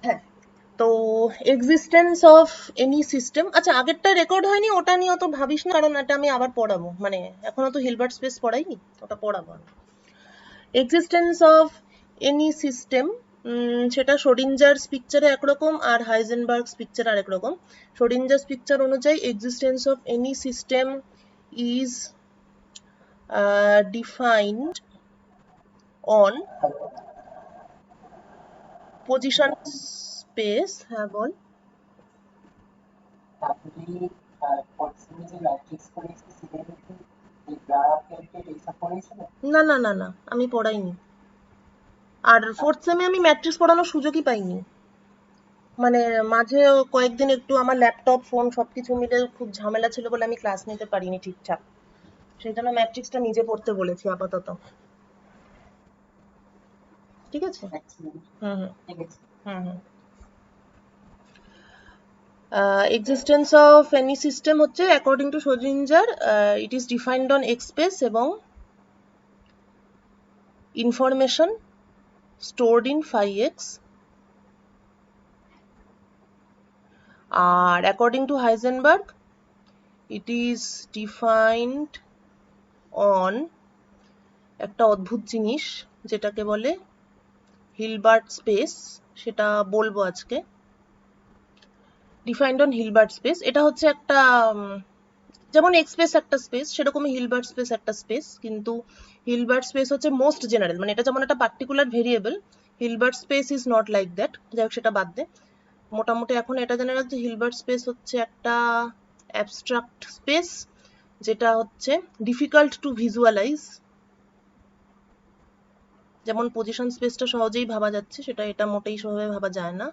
হ্যাঁ, তো existence of any system, আচ্ছা আগেরটা রেকর্ড হয়নি, ওটা নিয়ে অত ভাবিস না, কারণ এটা আমি আবার পড়াবো, মানে এখনো তো হিলবার্ট স্পেস পড়াইনি, ওটা পড়াবো আমি। এক্সিস্টেন্স অফ এনি সিস্টেম, সেটা শোডিঞ্জার্স পিকচারে একরকম আর হাইজেনবার্গস পিকচারে আরেক রকম। শোডিঞ্জার্স পিকচার অনুযায়ী existence of any system is defined on position space. হ্যাঁ বল। না না না না, আমি পড়াইনি। আর ফোর্থ সেমে আমি ম্যাট্রিক্স পড়ানোর সুযোগই পাইনি, মানে মাঝে কয়েকদিন একটু আমার ল্যাপটপ ফোন সবকিছু মিলে খুব ঝামেলা ছিল বলে আমি ক্লাস নিতে পারিনি ঠিকঠাক, সেই জন্য ম্যাট্রিক্সটা নিজে পড়তে বলেছি আপাতত। ঠিক আছে। হুম হুম হুম হুম। এক্সিস্টেন্স অফ এনি সিস্টেম হচ্ছে according to Schrodinger, it is defined on x space এবং information stored in phi x, আর according to Heisenberg it is defined on একটা অদ্ভুত জিনিস যেটাকে বলে হিলবার্ট স্পেস, সেটা বলবো আজকে। ডিফাইন্ড অন হিলবার্ট স্পেস, এটা হচ্ছে একটা যেমন এক্স স্পেস একটা স্পেস, সেরকমই হিলবার্ট স্পেস একটা স্পেস, কিন্তু হিলবার্ট স্পেস হচ্ছে মোস্ট জেনারেল, মানে এটা যেমন একটা particular variable, Hilbert space is not like that. যাই হোক সেটা বাদ দে, মোটামুটি এখন এটা জেনে রাখ যে হিলবার্ট স্পেস হচ্ছে একটা অ্যাবস্ট্রাক্ট স্পেস, যেটা হচ্ছে ডিফিকাল্ট টু ভিজুয়ালাইজ। যেমন পজিশন স্পেসটা সহজেই ভাবা যাচ্ছে, সেটা এটা মোটেই সহজে ভাবা যায় না।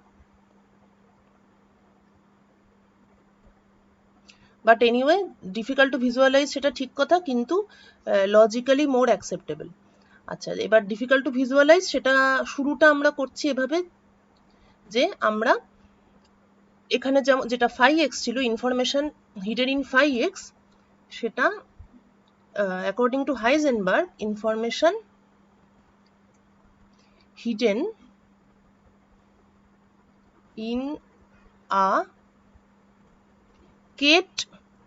But anyway, difficult to visualise সেটা ঠিক কথা, কিন্তু লজিক্যালি মোর অ্যাকসেপ্টেবল। আচ্ছা, এবার ডিফিকাল্ট টু ভিজুয়ালাইজ সেটা শুরুটা আমরা করছি এভাবে যে আমরা এখানে যেটা phi x ছিল, information hidden in phi x, সেটা according to Heisenberg information hidden in a ket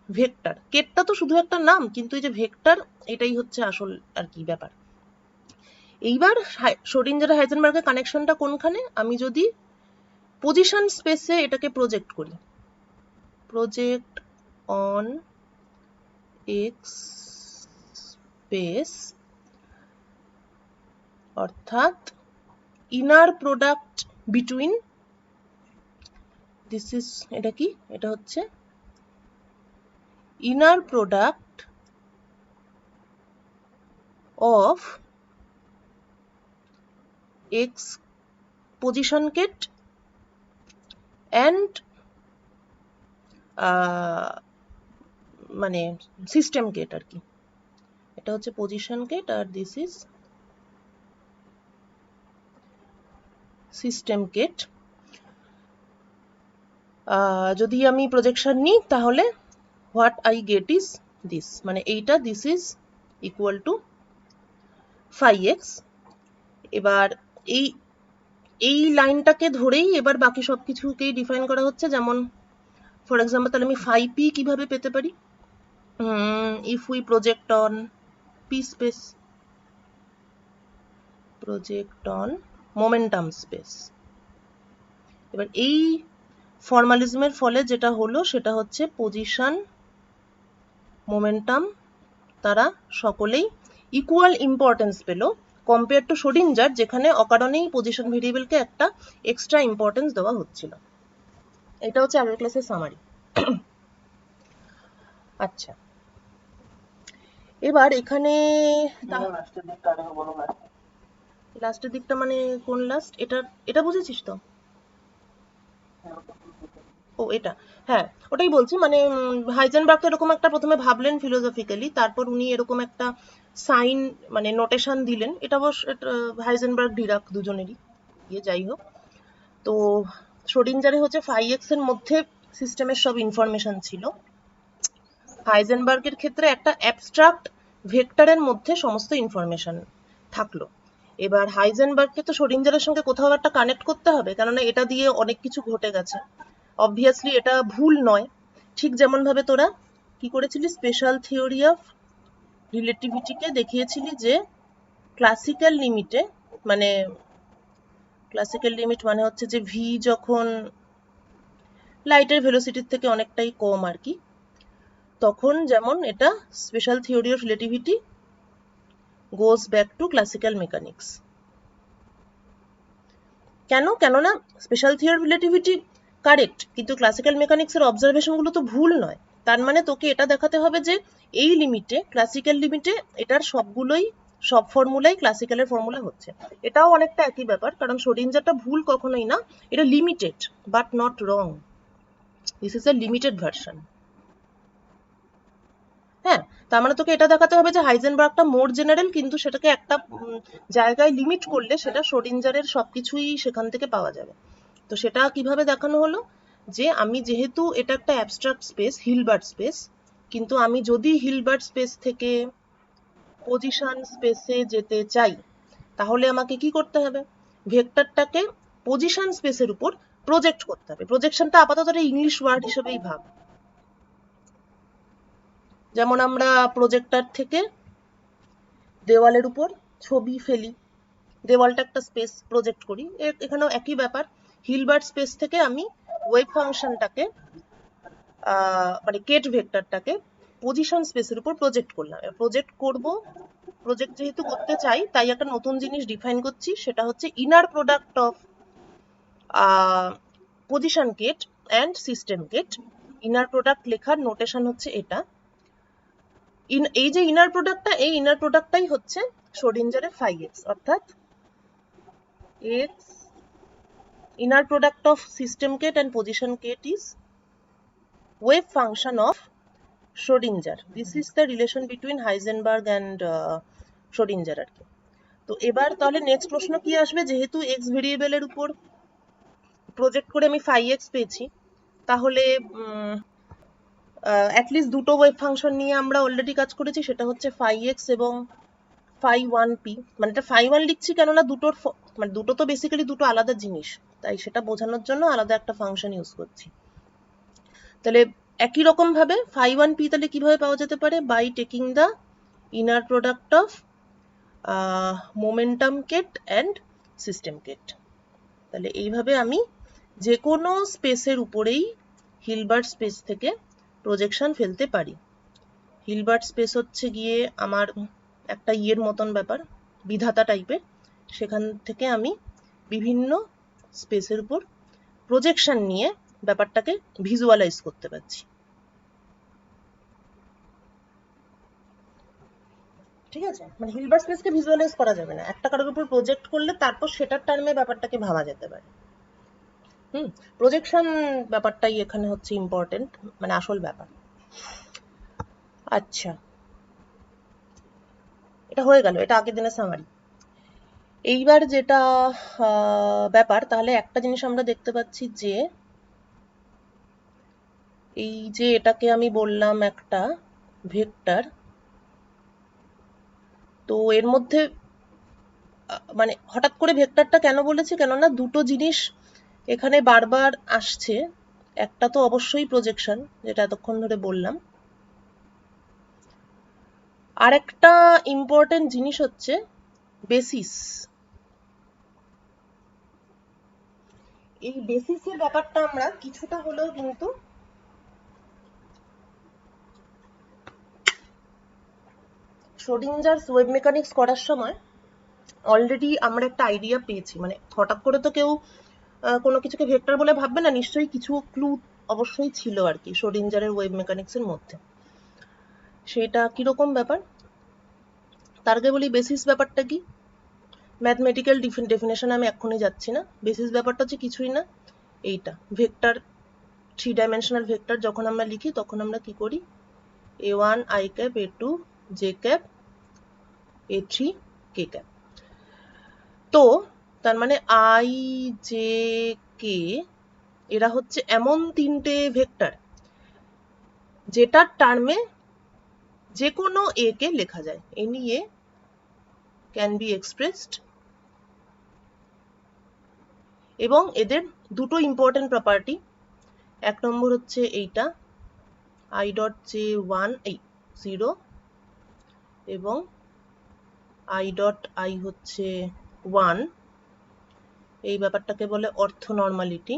vector. কেটটা তো শুধু একটা নাম, কিন্তু এই যে ভেক্টর, এটাই হচ্ছে আসল আর কি ব্যাপার। এইবার শোডিঞ্জার হাইজেনবার্গের কানেকশনটা কোনখানে, আমি যদি পজিশন স্পেসে এটাকে প্রজেক্ট করি, প্রজেক্ট অন এক্স স্পেস, অর্থাৎ inner product between this is, এটা কি, এটা হচ্ছে inner product of X position ket and মানে সিস্টেম কেট আর কি। এটা হচ্ছে পজিশন কেট আর দিস ইজ সিস্টেম কেট। যদি আমি প্রজেকশন নিই তাহলে what I get is this, মানে এইটা this is equal to phi x। এবার এই এই লাইনটাকে ধরেই এবার বাকি সব কিছুকেই ডিফাইন করা হচ্ছে, যেমন ফর এক্সাম্পল তাহলে আমি phi p কিভাবে পেতে পারি, if we project on p space, project on momentum space. এবার এই ফর্মালিজমের ফলে যেটা হলো সেটা হচ্ছে পজিশন মোমেন্টাম তারা সকলেই ইকুয়াল ইম্পর্টেন্স পেল কম্পেয়ার টু শোডিঞ্জার, যেখানে অকারণেই পজিশন ভেরিয়েবলকে একটা এক্সট্রা ইম্পর্টেন্স দেওয়া হচ্ছিল। এটা হচ্ছে আগের ক্লাসের সামারি। আচ্ছা, এবার এখানে লাস্টের দিকটা মানে কোন লাস্ট, এটা এটা বুঝেছিস তো? ও এটা, হ্যাঁ ওটাই বলছি, মানে হাইজেনবার্গ তো এরকম একটা প্রথমে ভাবলেন ফিলোসফিক্যালি, তারপর উনি এরকম একটা সাইন মানে নোটেশন দিলেন। এটা অবশ্য হাইজেনবার্গ ডিরাক দুজনেরই ইয়ে, যাই হোক। তো শ্রোডিঞ্জারে হচ্ছে phi x এর মধ্যে সিস্টেমের সব ইনফরমেশন ছিল, হাইজেনবার্গের ক্ষেত্রে একটা অ্যাবস্ট্রাক্ট ভেক্টরের মধ্যে সমস্ত ইনফরমেশন থাকলো। এবার হাইজেনবার্গকে তো শ্রোডিঞ্জারের সঙ্গে কোথাও একটা কানেক্ট করতে হবে, কেননা এটা দিয়ে অনেক কিছু ঘটে গেছে। অবভিয়াসলি এটা ভুল নয়। ঠিক যেমন ভাবে তোরা কি করেছিলি, স্পেশাল থিওরি অফ রিলেটিভিটিকে দেখিয়েছিলি যে ক্লাসিক্যাল লিমিটে, মানে ক্লাসিক্যাল লিমিট মানে হচ্ছে যে ভি যখন লাইটের ভেলোসিটির থেকে অনেকটাই কম আর কি, তখন যেমন এটা special theory of relativity goes back to classical mechanics. কেননা special theory of relativity correct, কিন্তু ক্লাসিক্যাল মেকানিক্সের অবজারভেশনগুলো তো ভুল নয়। তার মানে তোকে এটা দেখাতে হবে যে এই লিমিটে, ক্লাসিক্যাল লিমিটে, এটার সব ফর্মুলাই ক্লাসিক্যালের ফর্মুলা হচ্ছে। এটাও অনেকটা একই ব্যাপার, কারণ শ্রোডিঞ্জারটা ভুল কখনোই না, এটা limited but not wrong. This is a limited version. হ্যাঁ, তার মানে তোকে এটা দেখাতে হবে যে হাইজেনবার্গটা মোর জেনারেল, কিন্তু সেটাকে একটা জায়গায় লিমিট করলে সেটা শ্রোডিঞ্জারের সবকিছুই সেখান থেকে পাওয়া যাবে। তো সেটা কিভাবে দেখানো হলো, যে আমি যেহেতু এটা একটা অ্যাবস্ট্রাক্ট স্পেস, হিলবার্ট স্পেস, কিন্তু আমি যদি হিলবার্ট স্পেস থেকে পজিশন স্পেসে যেতে চাই, তাহলে আমাকে কি করতে হবে, ভেক্টরটাকে পজিশন স্পেসের উপর প্রজেক্ট করতে হবে। প্রজেকশনটা আপাতত ইংলিশ ওয়ার্ড হিসেবেই ভাব। যেমন আমরা প্রজেক্টর থেকে দেওয়ালের উপর ছবি ফেলি, দেওয়ালটা একটা স্পেস প্রজেক্ট করি, এখানেও একই ব্যাপার। হিলবার্ট স্পেস থেকে আমি ওয়েভ ফাংশনটাকে মানে কেট ভেক্টরটাকে পজিশন স্পেসের উপর প্রজেক্ট করলাম। প্রজেক্ট যেহেতু করতে চাই, তাই একটা নতুন জিনিস ডিফাইন করছি, সেটা হচ্ছে inner product of position ket and system ket. Inner product লেখার নোটেশন হচ্ছে এটা। এই যে ইনার প্রোডাক্টটা, এই ইনার প্রোডাক্টটাই হচ্ছে শ্রোডিঞ্জারের ফাই এক্স, অর্থাৎ x inner product of system gate and position gate is wave function of Schrodinger. This is the relation between Heisenberg and Schrodinger আর কি। তো এবার তাহলে নেক্সট প্রশ্ন কি আসবে, যেহেতু এক্স ভেরিয়েবলের উপর প্রজেক্ট করে আমি ফাই এক্স পেয়েছি, তাহলে অ্যাটলিস্ট দুটো ওয়েভ ফাংশন নিয়ে আমরা অলরেডি কাজ করেছি, সেটা হচ্ছে ফাই এক্স এবং ফাই ওয়ান পি। মানে এটা ফাই ওয়ান লিখছি কেননা মানে দুটো তো বেসিক্যালি দুটো আলাদা জিনিস, তাই সেটা বোঝানোর জন্য আলাদা একটা ফাংশন ইউজ করছি। তাহলে একই রকম ভাবে ফাই ওয়ান পি তাহলে কিভাবে পাওয়া যেতে পারে, by taking the inner product of momentum ket and system ket. তাহলে এইভাবে আমি যে কোনো স্পেসের উপরেই হিলবার্ট স্পেস থেকে প্রজেকশন ফেলতে পারি। হিলবার্ট স্পেস হচ্ছে গিয়ে আমার একটা ইয়ের মতন ব্যাপার, বিধাতা টাইপের, সেখান থেকে আমি বিভিন্ন স্পেসের উপর প্রজেকশন নিয়ে ব্যাপারটাকে ভিজুয়ালাইজ করতে পারছি। ঠিক আছে, মানে হিলবার্ট স্পেসকে ভিজুয়ালাইজ করা যাবে না, একটা কারোর উপর প্রজেক্ট করলে তারপর সেটার টার্মে ব্যাপারটাকে ভাবা যেতে পারে। প্রজেকশন ব্যাপারটাই এখানে হচ্ছে ইম্পর্টেন্ট, মানে আসল ব্যাপার। আচ্ছা, এটা হয়ে গেল, এটা আগের দিনের সামারি। এইবার যেটা ব্যাপার, তাহলে একটা জিনিস আমরা দেখতে পাচ্ছি যে এই যে এটাকে আমি বললাম একটা ভেক্টর, তো এর মধ্যে মানে হঠাৎ করে ভেক্টরটা কেন বলেছি, কেননা দুটো জিনিস এখানে বারবার আসছে। একটা তো অবশ্যই প্রজেকশন, যেটা এতক্ষণ ধরে বললাম, আর একটা ইম্পর্টেন্ট জিনিস হচ্ছে বেসিস। এই বেসিসের ব্যাপারটা আমরা কিছুটা হলেও কিন্তু শ্রোডিঞ্জারস ওয়েভ মেকানিক্স করার সময় অলরেডি আমরা একটা আইডিয়া পেয়েছি। মানে হঠাৎ করে তো কেউ কোনো কিছুকে ভেক্টর বলে ভাববে না, নিশ্চয়ই কিছু ক্লু অবশ্যই ছিল আর কি শ্রোডিঞ্জারের ওয়েভ মেকানিক্সের মধ্যে। সেটা কিরকম ব্যাপার, তার আগে বলি বেসিস ব্যাপারটা কি। ম্যাথমেটিক্যাল ডেফিনেশন আমি এক্ষুনি যাচ্ছি না। বেসিস ব্যাপারটা হচ্ছে কিছুই না, এইটা ভেক্টর, 3 ডাইমেনশনাল ভেক্টর যখন আমরা লিখি তখন আমরা কি করি, a1 i cap, a2 j cap, a3 k cap। তো তার মানে i j k এরা হচ্ছে এমন তিনটে ভেক্টর যেটার টার্মে যে কোনো a কে লেখা যায়। any a can be expressed এবং এদের দুটো ইম্পর্টেন্ট প্রপার্টি, এক নম্বর হচ্ছে এইটা i ডট জে 0 এবং i ডট i হচ্ছে 1, এই ব্যাপারটাকে বলে অর্থোনর্মালিটি।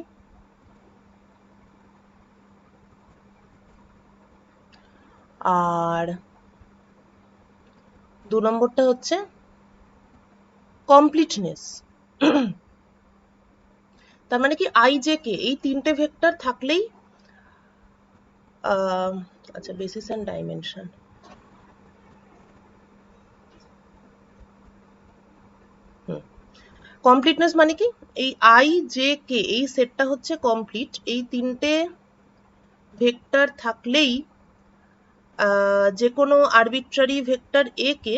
আর 2 নম্বরটা হচ্ছে কমপ্লিটনেস। তার মানে কি i j k এই তিনটে ভেক্টর থাকলেই আচ্ছা বেসিস এন্ড ডাইমেনশন, কমপ্লিটনেস মানে কি এই i j k এই সেটটা হচ্ছে কমপ্লিট, এই তিনটে ভেক্টর থাকলেই যে কোনো arbitrary vector a K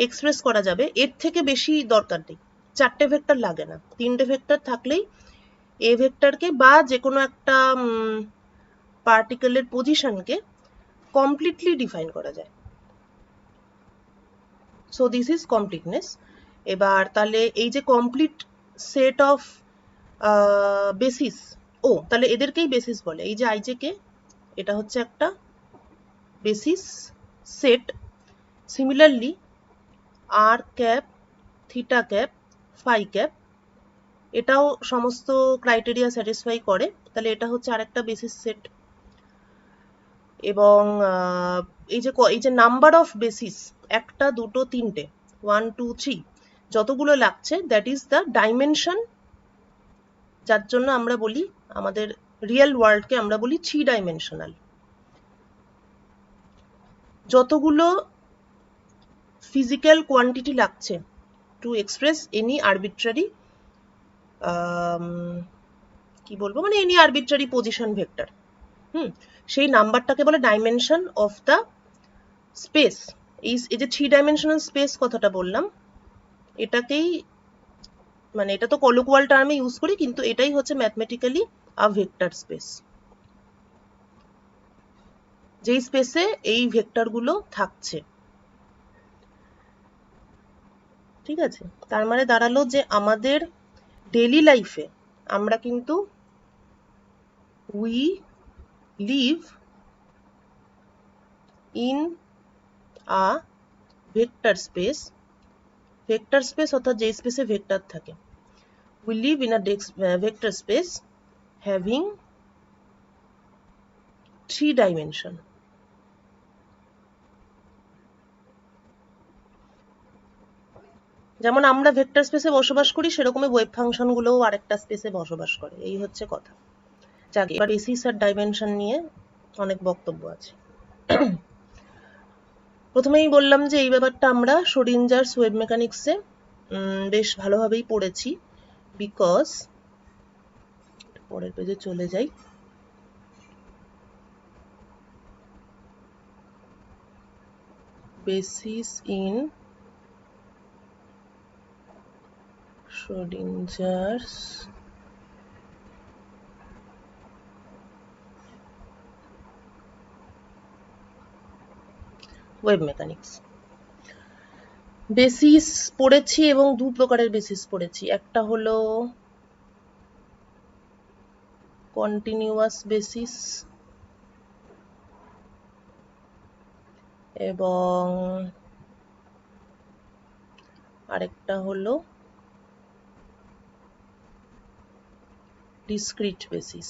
express করা যাবে, এর থেকে বেশি দরকার নেই, চারটে ভেক্টর লাগে না, তিনটে ভেক্টর থাকলেই এ ভেক্টরকে বা যে কোনো একটা পার্টিকেলের পজিশনকে কমপ্লিটলি ডিফাইন করা যায়। So this is completeness. এবার তাহলে এই যে কমপ্লিট সেট অফ বেসিস, তাহলে এদেরকেই বেসিস বলে। এই যে i j k এটা হচ্ছে একটা basis set. Similarly r cap, theta cap, phi cap এটাও সমস্ত ক্রাইটেরিয়া স্যাটিসফাই করে, তাহলে এটা হচ্ছে আরেকটা বেসিস সেট। এবং এই যে নাম্বার অফ বেসিস, একটা দুটো তিনটে 1 2 3 যতগুলো লাগছে, দ্যাট ইজ দ্য ডাইমেনশন, যার জন্য আমরা বলি আমাদের রিয়েল ওয়ার্ল্ডকে আমরা বলি 3 ডাইমেনশনাল। যতগুলো ফিজিক্যাল কোয়ান্টিটি লাগছে টু এক্সপ্রেস এনি আরবিট্রারি কি বলবো মানে এনি আরবিট্রারি পজিশন ভেক্টর, সেই নাম্বারটাকে বলে ডাইমেনশন অফ দ্য স্পেস। এই যে 3 ডাইমেনশনাল স্পেস কথাটা বললাম, এটাকেই মানে এটা তো কলোকুয়াল টার্মে ইউজ করি, কিন্তু এটাই হচ্ছে ম্যাথমেটিক্যালি আ ভেক্টর স্পেস, যেই স্পেসে এই ভেক্টরগুলো থাকছে। ঠিক আছে, তার মানে দাঁড়ালো যে আমাদের ডেইলি লাইফে আমরা কিন্তু we live in a vector space, vector space অর্থাৎ যে স্পেসে ভেক্টর থাকে, we live in a vector space having 3 dimension. যেমন আমরা ভেক্টর স্পেসে বসবাস করি, সেরকমই ওয়েভ ফাংশন গুলোও আরেকটা স্পেসে বসবাস করে, এই হচ্ছে কথা। যাক, এবার বেসিস আর ডাইমেনশন নিয়ে অনেক বক্তব্য আছে। প্রথমেই বললাম যে এই ব্যাপারটা আমরা শ্রোডিঞ্জারস ওয়েভ মেকানিক্সে বেশ ভালোভাবেই পড়েছি, বিকজ পরের পেজে চলে যাই। Basis in Schrodinger's wave mechanics. Basis পড়েছি এবং দু প্রকারের বেসিস পড়েছি, একটা হলো কন্টিনিউয়াস বেসিস এবং আরেকটা হলো discrete basis.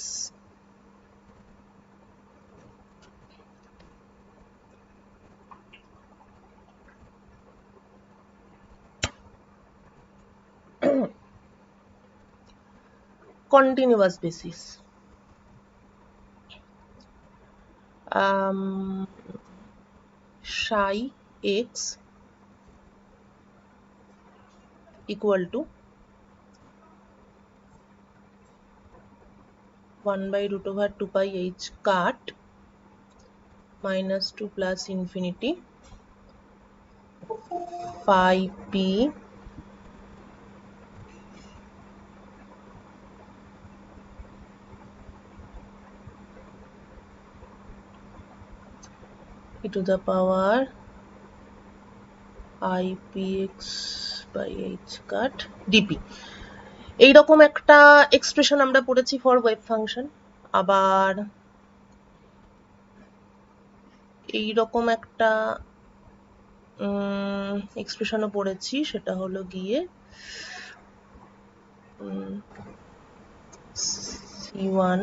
continuous basis, psi x equal to 1 by root over 2 pi h cut minus 2 plus infinity phi p e to the power I px by h cut dp। এইরকম একটা expression আমরা পড়েছি for wave function. আবার এইরকম একটা এক্সপ্রেশনও পড়েছি, সেটা হলো গিয়ে C1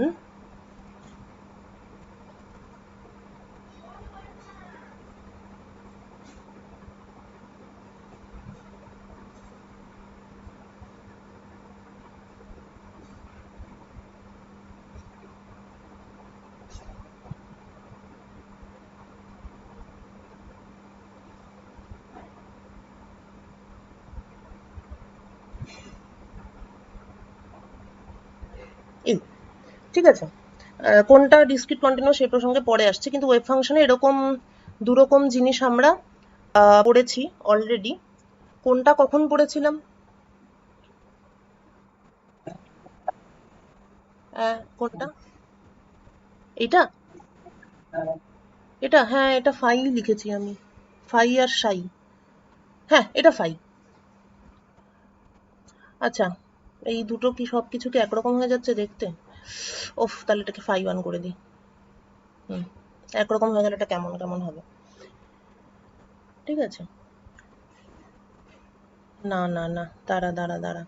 এই, ঠিক আছে। কোনটা ডিসক্রিট কন্টিনিউয়াস সেই প্রসঙ্গে পরে আসছে, কিন্তু ওয়েভ ফাংশনে এরকম দুরকম জিনিস আমরা পড়েছি অলরেডি। কোনটা কখন পড়েছিলাম? কোনটা? এটা এটা হ্যাঁ, এটা ফাই লিখেছি আমি, ফাই আর সাই। হ্যাঁ, এটা ফাই। আচ্ছা, এই দুটো কি সবকিছু কি একরকম হয়ে যাচ্ছে দেখতে? ওফ, তাহলে এটাকে ফাই ওয়ান করে দিই। একরকম হয়ে গেলে এটা কেমন কেমন হবে। ঠিক আছে, না না না, দাঁড়া দাঁড়া দাঁড়া,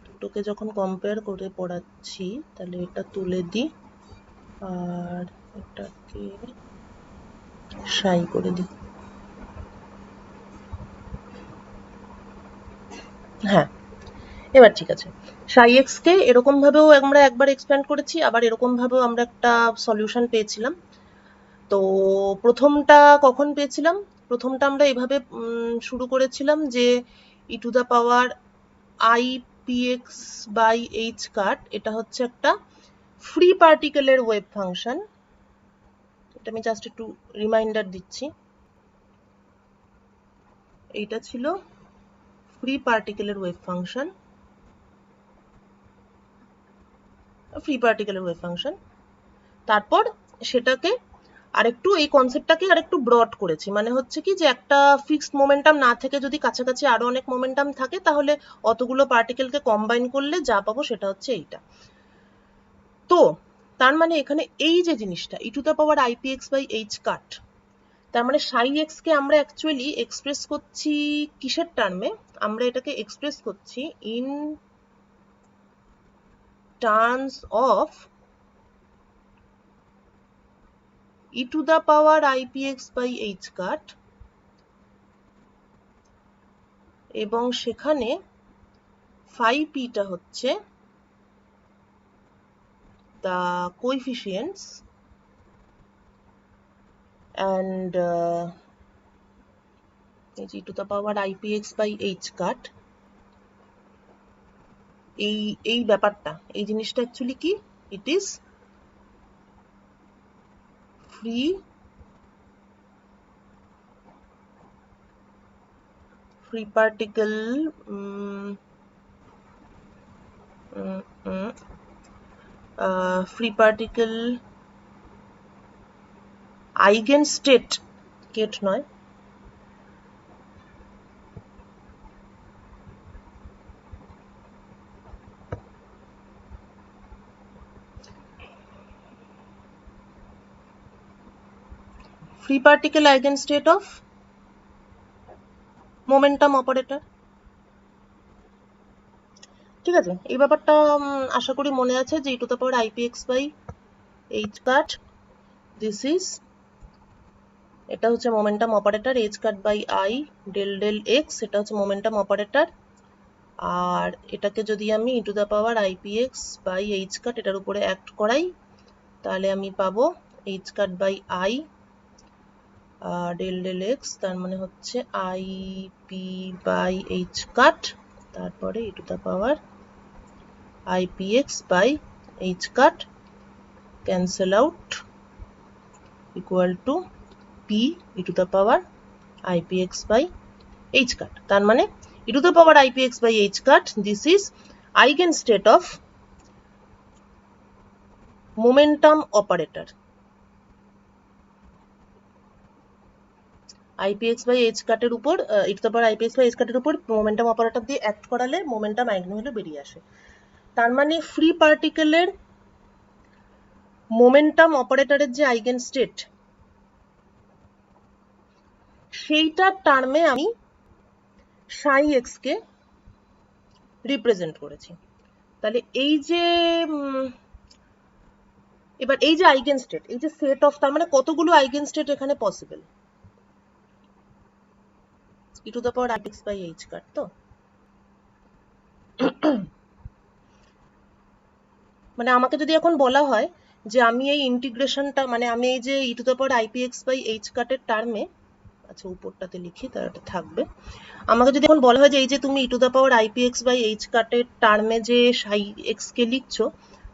দুটোকে যখন কম্পেয়ার করে পড়াচ্ছি তাহলে এটা তুলে দিই আর এটাকে সাই করে দিই। হ্যাঁ, এবার ঠিক আছে। সাই এক্স কে এরকম ভাবেও আমরা একবার এক্সপ্যান্ড করেছি, আবার এরকম ভাবেও আমরা একটা সলিউশন পেয়েছিলাম। তো প্রথমটা কখন পেয়েছিলাম? প্রথমটা আমরা এভাবে শুরু করেছিলাম যে e to the power i p x by h cut, এটা হচ্ছে একটা ফ্রি পার্টিকেলের ওয়েভ ফাংশন। এটা আমি জাস্ট একটু রিমাইন্ডার দিচ্ছি। এইটা ছিল ফ্রি পার্টিকেলের ওয়েভ ফাংশন, তারপর সেটাকে আরেকটু, এই কনসেপ্টটাকে আরেকটু ব্রড করেছি। মানে হচ্ছে কি, যে একটা ফিক্সড মোমেন্টাম না থেকে যদি কাছাকাছি আরো অনেক মোমেন্টাম থাকে, তাহলে অতগুলো পার্টিকেলকে কম্বাইন করলে যা পাবো সেটা হচ্ছে এইটা। তো তার মানে এখানে এই যে জিনিসটা e to the power i p x by h cut, তার মানে সাই এক্স কে আমরা অ্যাকচুয়ালি এক্সপ্রেস করছি কিসের টার্মে? আমরা এটাকে এক্সপ্রেস করছি in terms of e to the power i p x by h cut, এবং সেখানে phi p টা হচ্ছে the coefficients and e to the power ipx by h কাট, এই ব্যাপারটা, এই জিনিসটা অ্যাকচুয়ালি কি, it is free particle free particle eigen state, ket নয়, free particle eigenstate of momentum operator। ঠিক আছে, এই ব্যাপারটা আশা করি মনে আছে যে e to the power i p x by h cut, this is, এটা হচ্ছে momentum operator, h cut by i del del x, এটা হচ্ছে মোমেন্টাম অপারেটর। আর এটাকে যদি আমি e to the power i p x by h cut এটার উপরে অ্যাক্ট করাই, তাহলে আমি পাবো h cut by i del del x, তার মানে হচ্ছে i p by h cut, তারপরে e to the power i p x by h cut cancel out, equal to p e to the power i p x by h cut. তার মানে e to the power i p x by h cut, this is eigenstate of momentum operator। I p x by h কাটের উপর e to the power i p x by h কাটের উপর momentum operator দিয়ে act করালে momentum eigenvalue বেরিয়ে আসে। তার মানে ফ্রি পার্টিকেলের মোমেন্টাম অপারেটরের যে আইগেন স্টেট সেইটার টার্মে আমি সাই এক্স কে রিপ্রেজেন্ট করেছি। তাহলে এই যে এবার এই যে আইগেন স্টেট, এই যে সেট অফ, তার মানে কতগুলো আইগেন স্টেট এখানে possible, e to the power i p x by h cut. তো মানে আমাকে যদি এখন বলা হয় যে আমি এই ইন্টিগ্রেশনটা, মানে আমি এই যে e to the power i p x by h কাটের টার্মে, আচ্ছা উপরটাতে লিখি তার এটা থাকবে, আমাকে যদি এখন বলা হয় যে এই যে তুমি e to the power i p x by h কাটের টার্মে যে সাই এক্স কে লিখছো,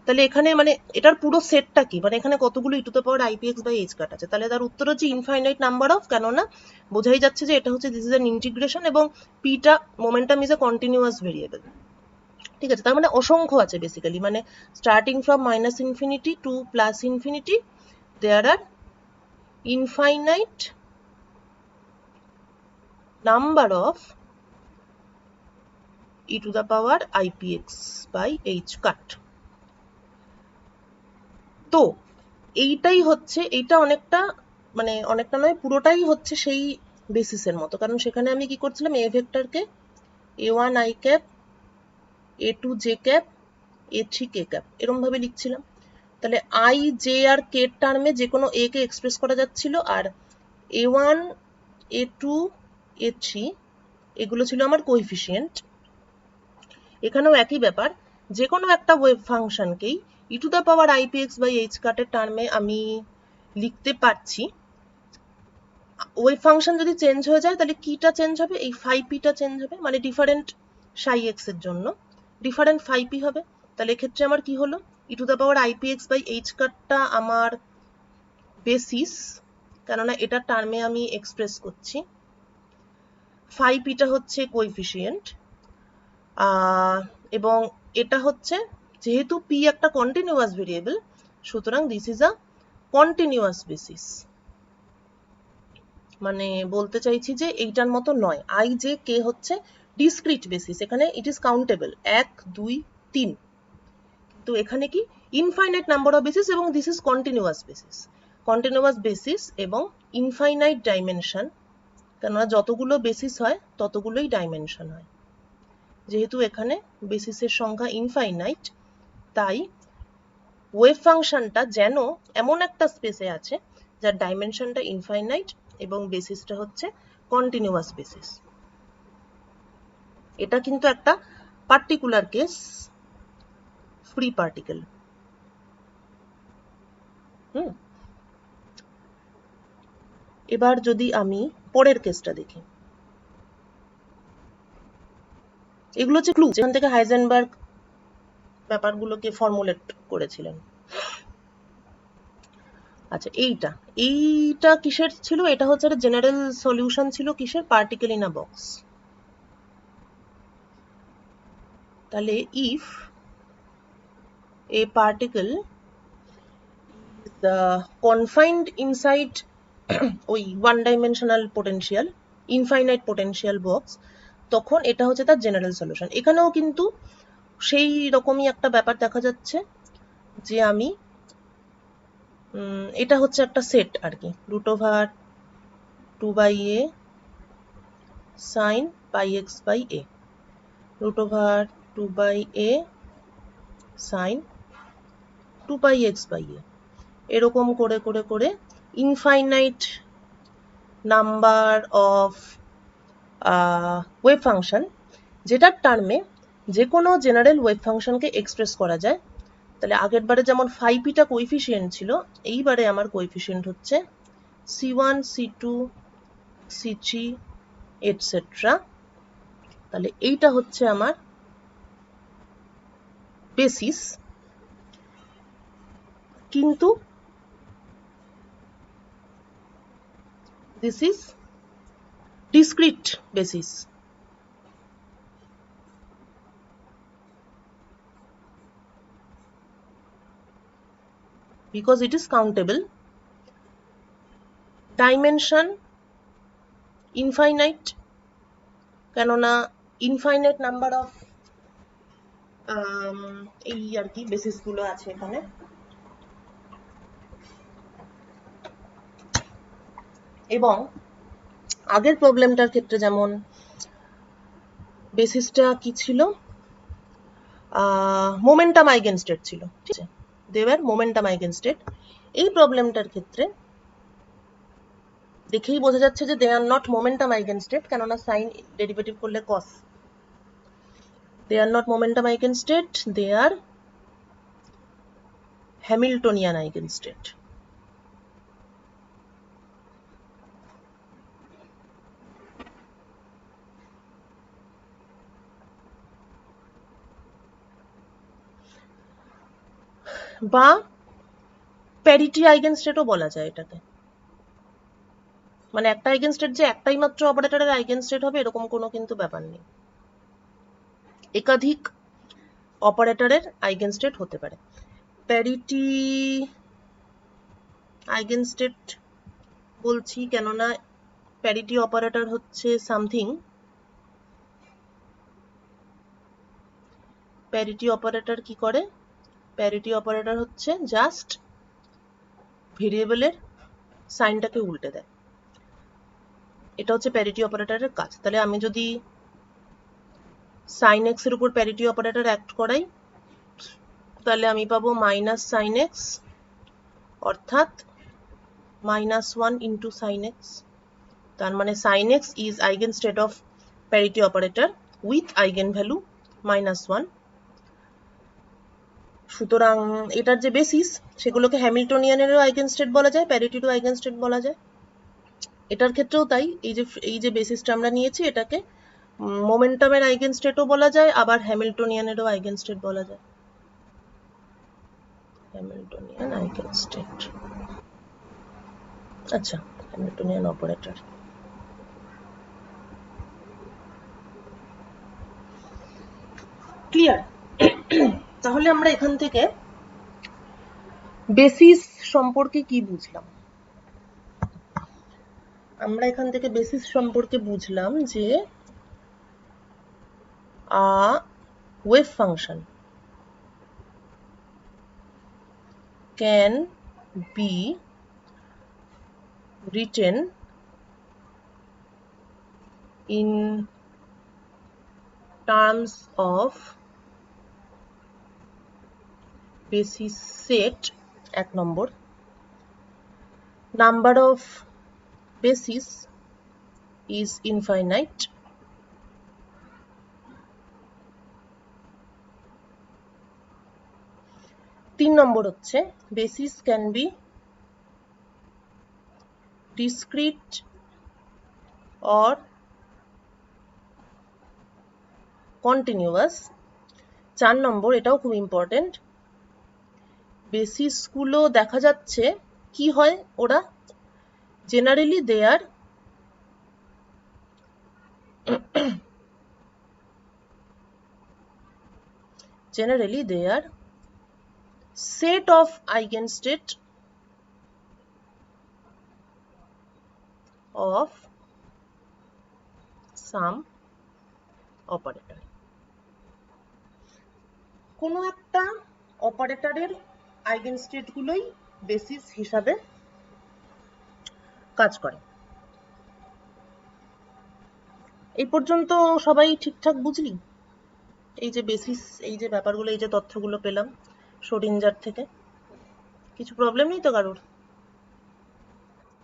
তাহলে এখানে মানে এটার পুরো সেটটা কি, মানে এখানে কতগুলো e to the power i p x by h cut আছে? তাহলে তার উত্তর হচ্ছে ইনফাইনাইট নাম্বার অফ, কেননা বোঝাই যাচ্ছে যে এটা হচ্ছে দিস ইজ অ্যান ইন্টিগ্রেশন এবং পিটা momentum is a continuous variable. ঠিক আছে, তার মানে অসংখ্য আছে বেসিক্যালি, মানে starting from minus infinity to plus infinity there are infinite number of e to the power ipx by h cut। তো এইটাই হচ্ছে, এইটা অনেকটা মানে অনেকটা নয় পুরোটাই হচ্ছে সেই বেসিসের মতো, কারণ সেখানে আমি কি করছিলাম, এ ভেক্টরকে a1 i cap, a2 j cap, a3 k cap এরকম ভাবে লিখছিলাম। তাহলে i j আর k এর টার্মে যে কোনো a কে এক্সপ্রেস করা যাচ্ছিল, আর a1 a2 a3 এগুলো ছিল আমার কোএফিসিয়েন্ট। এখানেও একই ব্যাপার, যে কোনো একটা ওয়েভ ফাংশনকেই e to the power i p x by h কাটের টার্মে আমি লিখতে পারছি। ওয়েভ ফাংশন যদি চেঞ্জ হয়ে যায় তাহলে কিটা চেঞ্জ হবে, এই ফাই পিটা চেঞ্জ হবে, মানে ডিফারেন্ট সাই এক্স এর জন্য ডিফারেন্ট ফাই পি হবে। তাহলে এক্ষেত্রে আমার কি হলো, e to the power i p x by h কাটটা আমার বেসিস, কেননা এটার টার্মে আমি এক্সপ্রেস করছি, ফাই পিটা হচ্ছে কোএফিসিয়েন্ট, এবং এটা হচ্ছে যেহেতু পি একটা কন্টিনিউয়াস ভেরিয়েবল, সুতরাং this is a continuous basis. মানে বলতে চাইছি যে এইটার মতো নয়, আই জে কে হচ্ছে ডিসক্রিট বেসিস, এখানে ইট ইজ কাউন্টেবল 1 2 3, তো এখানে কি ইনফাইনাইট নাম্বার অফ বেসিস এবং this is continuous basis. Continuous basis এবং ইনফাইনাইট ডাইমেনশন, কেননা যতগুলো বেসিস হয় ততগুলোই ডাইমেনশন হয়। যেহেতু এখানে বেসিসের সংখ্যা ইনফাইনাইট, তাই ওয়েভ ফাংশনটা যেন এমন একটা স্পেসে আছে যার ডাইমেনশনটা ইনফাইনাইট এবং বেসিসটা হচ্ছে কন্টিনিউয়াস বেসিস। এটা কিন্তু একটা পার্টিকুলার কেস ফ্রি পার্টিকেল। এবার যদি আমি পরের কেসটা দেখি, এগুলো হচ্ছে ক্লু যেখান থেকে হাইজেনবার্গ ব্যাপারগুলোকে ফর্মুলেট করেছিলেন। আচ্ছা এইটা কিসের ছিল, এটা হচ্ছে একটা জেনারেল সলিউশন ছিল কিসের, পার্টিকেল ইন আ বক্স। তাহলে if A particle confined inside ওই one dimensional potential infinite potential box, তখন এটা হচ্ছে তার জেনারেল সলিউশন। এখানেও কিন্তু সেই রকমই একটা ব্যাপার দেখা যাচ্ছে যে আমি এটা হচ্ছে একটা সেট আর কি, root over 2/a sin pi x by a, root over 2/a sin 2 pi x by a, এরকম করে করে করে infinite number of wave function, যেটার টার্মে যে কোনো জেনারেল ওয়েভ ফাংশনকে এক্সপ্রেস করা যায়। তাহলে আগের বারে যেমন ফাই পিটা কোএফিসিয়েন্ট ছিল, এইবারে আমার কোএফিসিয়েন্ট হচ্ছে c1 c2 c3 এটসেট্রা। তাহলে এইটা হচ্ছে আমার বেসিস, কিন্তু this is discrete basis. Because it is countable, dimension infinite, কেননা ইনফাইনাইট নাম্বার অফ এই আর কি বেসিসগুলো আছে এখানে। এবং আগের প্রবলেমটার ক্ষেত্রে যেমন বেসিসটা কি ছিল, মোমেন্টাম আইগেনস্টেট ছিল, ঠিক আছে, দেওয়ার মোমেন্টাম আইগেনস্টেট। এই প্রবলেমটার ক্ষেত্রে দেখেই বোঝা যাচ্ছে যে দে আর নট মোমেন্টাম আইগেনস্টেট, কেননা সাইন ডেরিভেটিভ করলে cos. They are not momentum eigenstate, they are Hamiltonian eigenstate. বা প্যারিটি আইগেনস্টেটও বলা যায় এটাকে। মানে একটা আইগেনস্টেট যে একটাই মাত্র অপারেটরের আইগেনস্টেট হবে এরকম কোনো কিন্তু ব্যাপার নেই, একাধিক অপারেটরের আইগেনস্টেট হতে পারে। প্যারিটি আইগেনস্টেট বলছি কেননা প্যারিটি অপারেটর হচ্ছে সামথিং, প্যারিটি অপারেটর কি করে, প্যারিটি অপারেটর হচ্ছে জাস্ট ভেরিয়েবলের সাইনটাকে উল্টে দেয়, এটা হচ্ছে প্যারিটি অপারেটরের কাজ। তাহলে আমি যদি সাইন এক্স এর উপর প্যারিটি অপারেটর অ্যাক্ট করাই তাহলে আমি পাবো মাইনাস সাইন এক্স, অর্থাৎ -1 ইন্টু সাইন এক্স। তার মানে sine x is eigenstate of parity operator with eigen value -1। সুতরাং এটার যে বেসিস সেগুলোকে হ্যামিল্টনিয়ানেরও আইগেনস্টেট বলা যায়, প্যারিটিরও আইগেনস্টেট বলা যায়। এটার ক্ষেত্রেও তাই, এই যে বেসিসটা আমরা নিয়েছি এটাকে মোমেন্টামের আইগেনস্টেটও বলা যায়, আবার হ্যামিল্টনিয়ানেরও আইগেনস্টেট বলা যায়, হ্যামিল্টনিয়ান আইগেনস্টেট। আচ্ছা, হ্যামিল্টনিয়ান অপারেটর। ক্লিয়ার? তাহলে আমরা এখান থেকে বেসিস সম্পর্কে কি বুঝলাম? আমরা এখান থেকে বেসিস সম্পর্কে বুঝলাম যে wave function can be written in terms of basis set, 1 number, number of basis is infinite, 3 নম্বর হচ্ছে basis can be discrete or continuous, 4 নম্বর এটাও খুব ইম্পর্টেন্ট, বেসিস গুলো দেখা যাচ্ছে কি হয়, ওরা generally they are set of eigenstate of some operator। কোনো একটা অপারেটরের আইগেনস্টেট গুলোই বেসিস হিসাবে কাজ করে। এই পর্যন্ত সবাই ঠিকঠাক বুঝলি? এই যে বেসিস, এই যে ব্যাপারগুলো, এই যে তথ্যগুলো পেলাম শোডিঞ্জার থেকে, কিছু প্রবলেম নেই তো কারোর?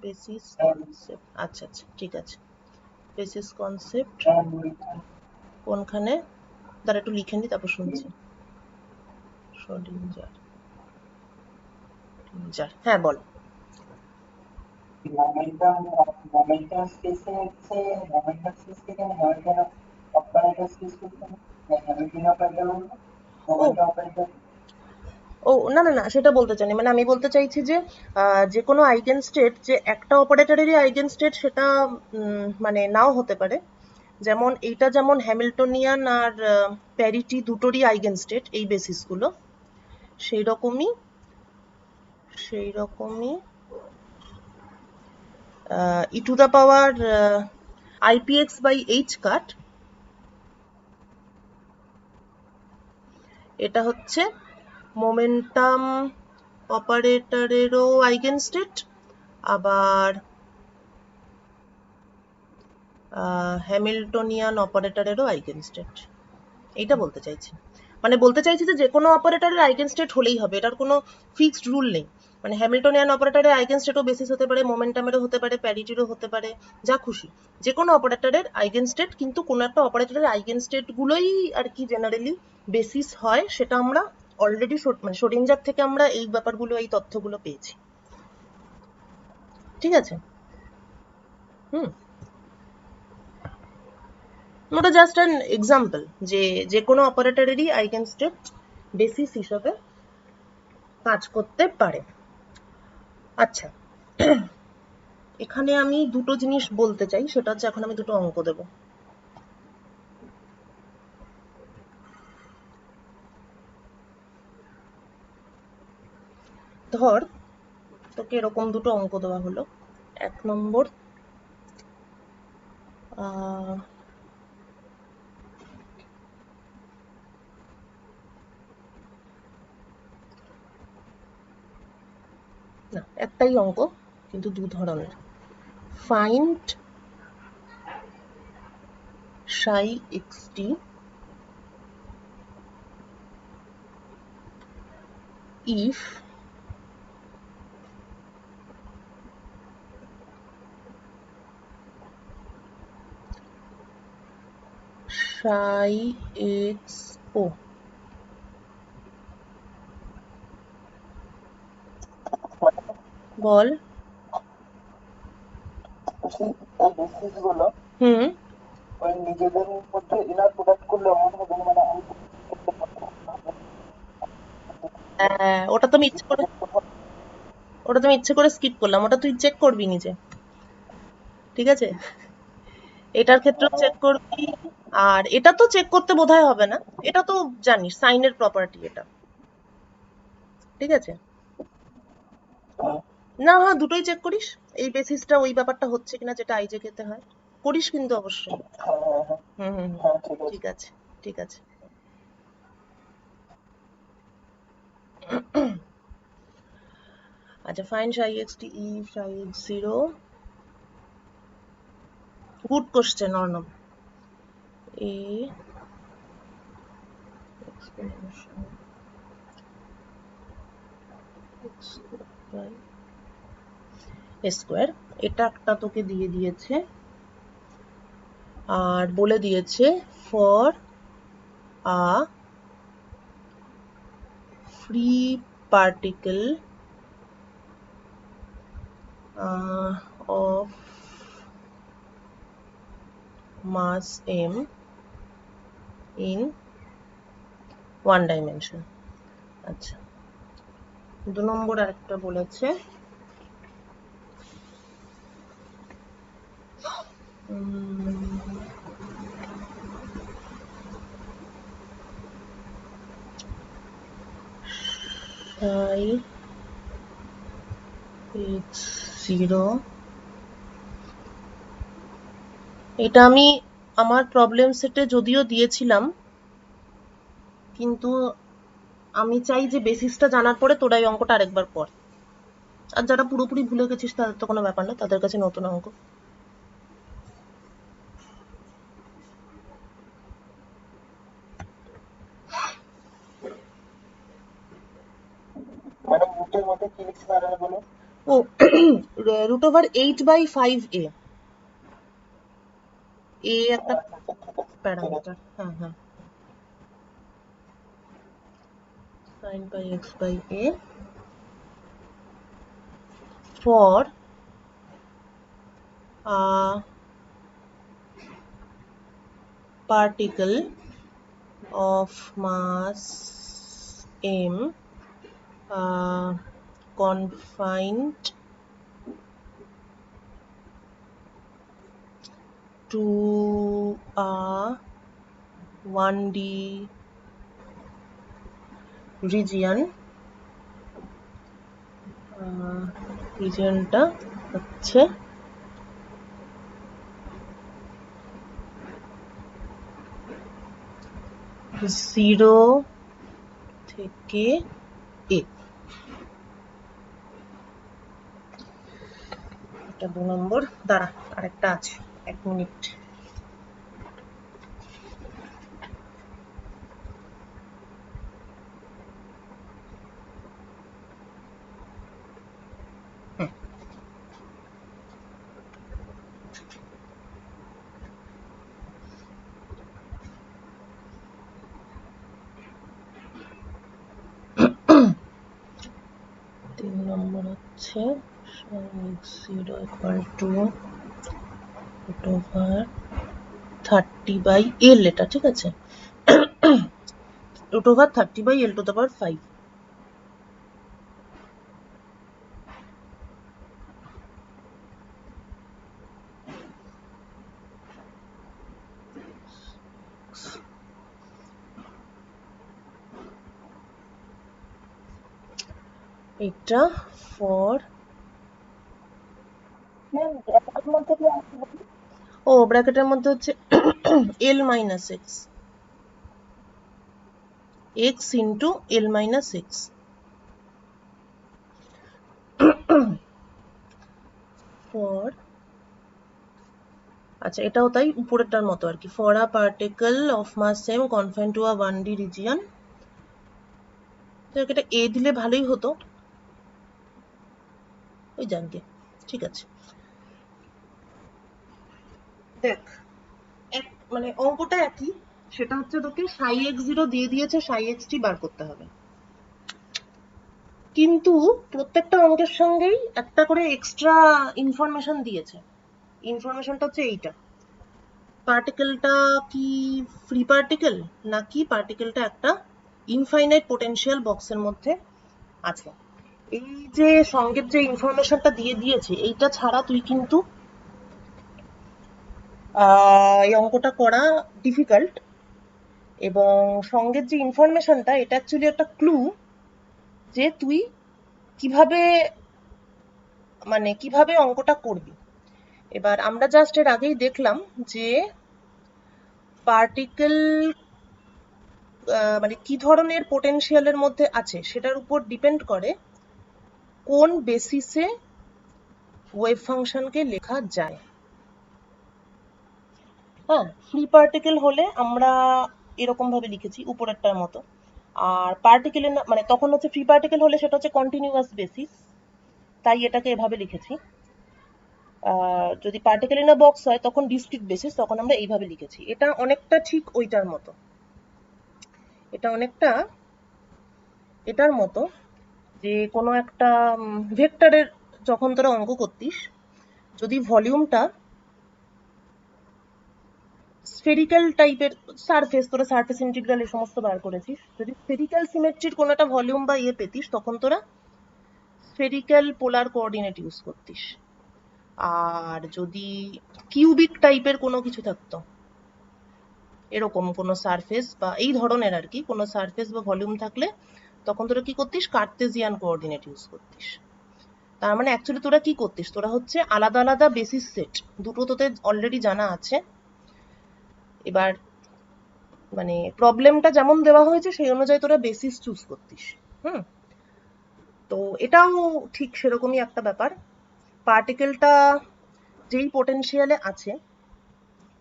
বেসিস কনসেপ্ট, আচ্ছা আচ্ছা ঠিক আছে। বেসিস কনসেপ্ট কোনখানে, দাঁড়া একটু লিখে নি তারপর শুনছি। শোডিঞ্জার, হ্যাঁ বল। momentum space হচ্ছে momentum space থেকে momentum operator space করতে হবে, momentum operator momentum operator। ও না না না, সেটা বলতে চাইনি, মানে আমি বলতে চাইছি যে যে কোনো আইগেনস্টেট যে একটা অপারেটরেরই আইগেনস্টেট সেটা মানে নাও হতে পারে, যেমন এইটা যেমন হ্যামিল্টনিয়ান আর প্যারিটি দুটোরই আইগেনস্টেট এই বেসিসগুলো, সেই রকমই e to the power IPX by H cut, এটা হচ্ছে মোমেন্টাম অপারেটরেরও আইগেনস্টেট, আবার হ্যামিল্টনিয়ান অপারেটরেরও আইগেনস্টেট। এইটা বলতে চাইছি, মানে বলতে চাইছি যে কোনো অপারেটরের আইগেনস্টেট হলেই হবে, এটার কোনো ফিক্সড রুল নেই। মানে হ্যামিল্টনিয়ান অপারেটরের আইগেনস্টেটও বেসিস হতে পারে, মোমেন্টামেরও হতে পারে, প্যারিটিরও হতে পারে, যা খুশি যে কোনো অপারেটরের আইগেনস্টেট, কিন্তু কোনো একটা অপারেটরের আইগেনস্টেট গুলোই আর কি জেনারেলি বেসিস হয়, সেটা আমরা অলরেডি মানে শ্রোডিঞ্জার থেকে আমরা এই ব্যাপারগুলো, এই তথ্যগুলো পেয়েছি। ঠিক আছে? ওটা জাস্ট অ্যান এক্সাম্পল যে যে কোনো অপারেটরেরই আইগেনস্টেট বেসিস হিসেবে কাজ করতে পারে। আচ্ছা, এখানে আমি দুটো জিনিস বলতে চাই, সেটা হচ্ছে এখন আমি দুটো অঙ্ক দেব। ধর তোকে এরকম দুটো অঙ্ক দেওয়া হলো। 1 নম্বর না, একটাই অঙ্ক কিন্তু দু ধরনের। Find psi xt if psi xo বল। এই বেসিস গুলো ওই নিজেদের মধ্যে ইনার প্রোডাক্ট করলে এমন হবে মানে ওটা তো আমি ইচ্ছে করে স্কিপ করলাম, ওটা তুই চেক করবি নিজে, ঠিক আছে? এটার ক্ষেত্রেও চেক করবি, আর এটা তো চেক করতে বোধহয় হবে না, এটা তো জানিস সাইনের প্রপার্টি এটা, ঠিক আছে? না, হ্যাঁ, দুটোই চেক করিস, এই বেসিসটা ওই ব্যাপারটা হচ্ছে কিনা যেটা আইজে তে হয়, করিস কিন্তু অবশ্যই। হুম হুম হুম, ঠিক আছে, ঠিক আছে। আচ্ছা, find psi xt if psi x0, good question Arnab. a exponential x by a square, এটা একটা তোকে দিয়ে দিয়েছে, আর বলে দিয়েছে for a free particle of mass m in one dimension. আচ্ছা, 2 নম্বর আরেকটা বলেছে psi x0, এটা আমি আমার প্রবলেম সেটে যদিও দিয়েছিলাম, কিন্তু আমি চাই যে বেসিসটা জানার পরে তোরা এই অঙ্কটা আরেকবার কর, আর যারা পুরোপুরি ভুলে গেছিস তাদের তো কোনো ব্যাপার না, তাদের কাছে নতুন অঙ্ক। মানে রুটের মধ্যে কি লিখতে পারে বলো? ও √8/5a, a একটা প্যারামিটার। হ্যাঁ হ্যাঁ, sin pi x by a for a particle of mass m confined to a 1D region, রিজিয়নটা হচ্ছে 0 থেকে a। এটা 2 নম্বর। দাঁড়া, আরেকটা আছে, 1 মিনিট। তিন নম্বর হচ্ছে x0 equal to root over 30/L, এটা ঠিক আছে, root over 30/L to the power 5। এটা ফর ও ব্র্যাকেটের মধ্যে হচ্ছে L minus x, x into L minus x for, আচ্ছা এটাও তাই উপরেরটার মতো আর কি, for a particle of mass m confined to a 1D region। এটা a দিলে ভালোই হতো, ওই জানকে, ঠিক আছে। দেখ মানে অঙ্কটা একই, সেটা হচ্ছে তোকে সাই x0 দিয়ে দিয়েছে, সাই xt বার করতে হবে, কিন্তু প্রত্যেকটা অঙ্কের সঙ্গেই একটা করে এক্সট্রা ইনফরমেশন দিয়েছে। ইনফরমেশনটা হচ্ছে এইটা, পার্টিকেলটা কি ফ্রি পার্টিকেল নাকি পার্টিকেলটা একটা ইনফাইনাইট পোটেনশিয়াল বক্সের মধ্যে আছে। এই যে সঙ্গের যে ইনফরমেশনটা দিয়ে দিয়েছে, এইটা ছাড়া তুই কিন্তু এই অঙ্কটা করা ডিফিকাল্ট। এবং সঙ্গের যে ইনফরমেশনটা, এটা অ্যাকচুয়ালি একটা ক্লু যে তুই কিভাবে মানে কিভাবে অঙ্কটা করবি। এবার আমরা জাস্ট এর আগেই দেখলাম যে পার্টিকেল মানে কি ধরনের পোটেনশিয়ালের মধ্যে আছে সেটার উপর ডিপেন্ড করে কোন বেসিসে ওয়েভ ফাংশনকে লেখা যায়। হ্যাঁ, ফ্রি পার্টিকেল হলে আমরা এরকম ভাবে লিখেছি উপরেরটার মতো, আর পার্টিকেলের মানে তখন হচ্ছে ফ্রি পার্টিকেল হলে সেটা হচ্ছে কন্টিনিউয়াস বেসিস, তাই এটাকে এভাবে লিখেছি। যদি পার্টিকেল ইন আ বক্স হয় তখন ডিসক্রিট বেসিস, তখন আমরা এইভাবে লিখেছি। এটা অনেকটা ঠিক ওইটার মতো, এটা অনেকটা এটার মতো যে কোনো একটা ভেক্টরের যখন তোরা অঙ্ক করতিস, যদি ভলিউমটা স্ফেরিক্যাল টাইপের সারফেস, তোরা সারফেস ইন্টিগ্রাল এই সমস্ত বার করেছিস, যদি স্ফেরিক্যাল সিমেট্রির কোনো একটা ভলিউম বা ইয়ে পেতিস, তখন তোরা স্ফেরিক্যাল পোলার কোঅর্ডিনেট ইউজ করতিস। আর যদি কিউবিক টাইপের কোনো কিছু থাকতো, এরকম কোনো সারফেস বা এই ধরনের আর কি কোনো সারফেস বা ভলিউম থাকলে, তখন তোরা কি করতিস, কার্তেসিয়ান কোঅর্ডিনেট ইউজ করতিস। তার মানে অ্যাকচুয়ালি তোরা কি করতিস, তোরা হচ্ছে আলাদা আলাদা বেসিস সেট, দুটো তোদের অলরেডি জানা আছে। এবার মানে প্রবলেমটা যেমন দেওয়া হয়েছে সেই অনুযায়ী তোরা বেসিস চুজ করতিস। তো এটাও ঠিক সেরকমই একটা ব্যাপার, পার্টিকেলটা যেই পোটেনশিয়ালে আছে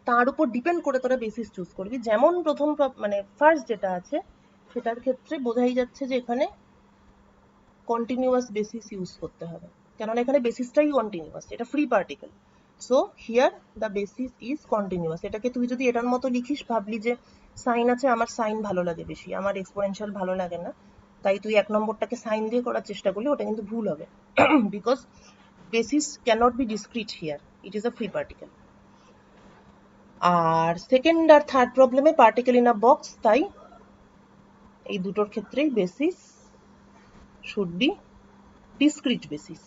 তার উপর ডিপেন্ড করে তোরা বেসিস চুজ করবি। যেমন প্রথম মানে ফার্স্ট যেটা আছে সেটার ক্ষেত্রে বোঝাই যাচ্ছে যে এখানে কন্টিনিউয়াস বেসিস ইউজ করতে হবে, কেননা এখানে বেসিসটাই কন্টিনিউয়াস, এটা free particle. So here the basis is continuous. এটাকে তুই যদি এটার মতো লিখিস, ভাবলি যে সাইন আছে, আমার সাইন ভালো লাগে বেশি, আমার এক্সপোনেনশিয়াল ভালো লাগে না, তাই তুই 1 নম্বরটাকে সাইন দিয়ে করার চেষ্টা করলি, ওটা কিন্তু ভুল হবে। Because basis cannot be discrete here, it is a free particle. আর সেকেন্ড আর থার্ড প্রবলেমে পার্টিকেল ইন আ বক্স, তাই এই দুটোর ক্ষেত্রেই basis should be discrete basis.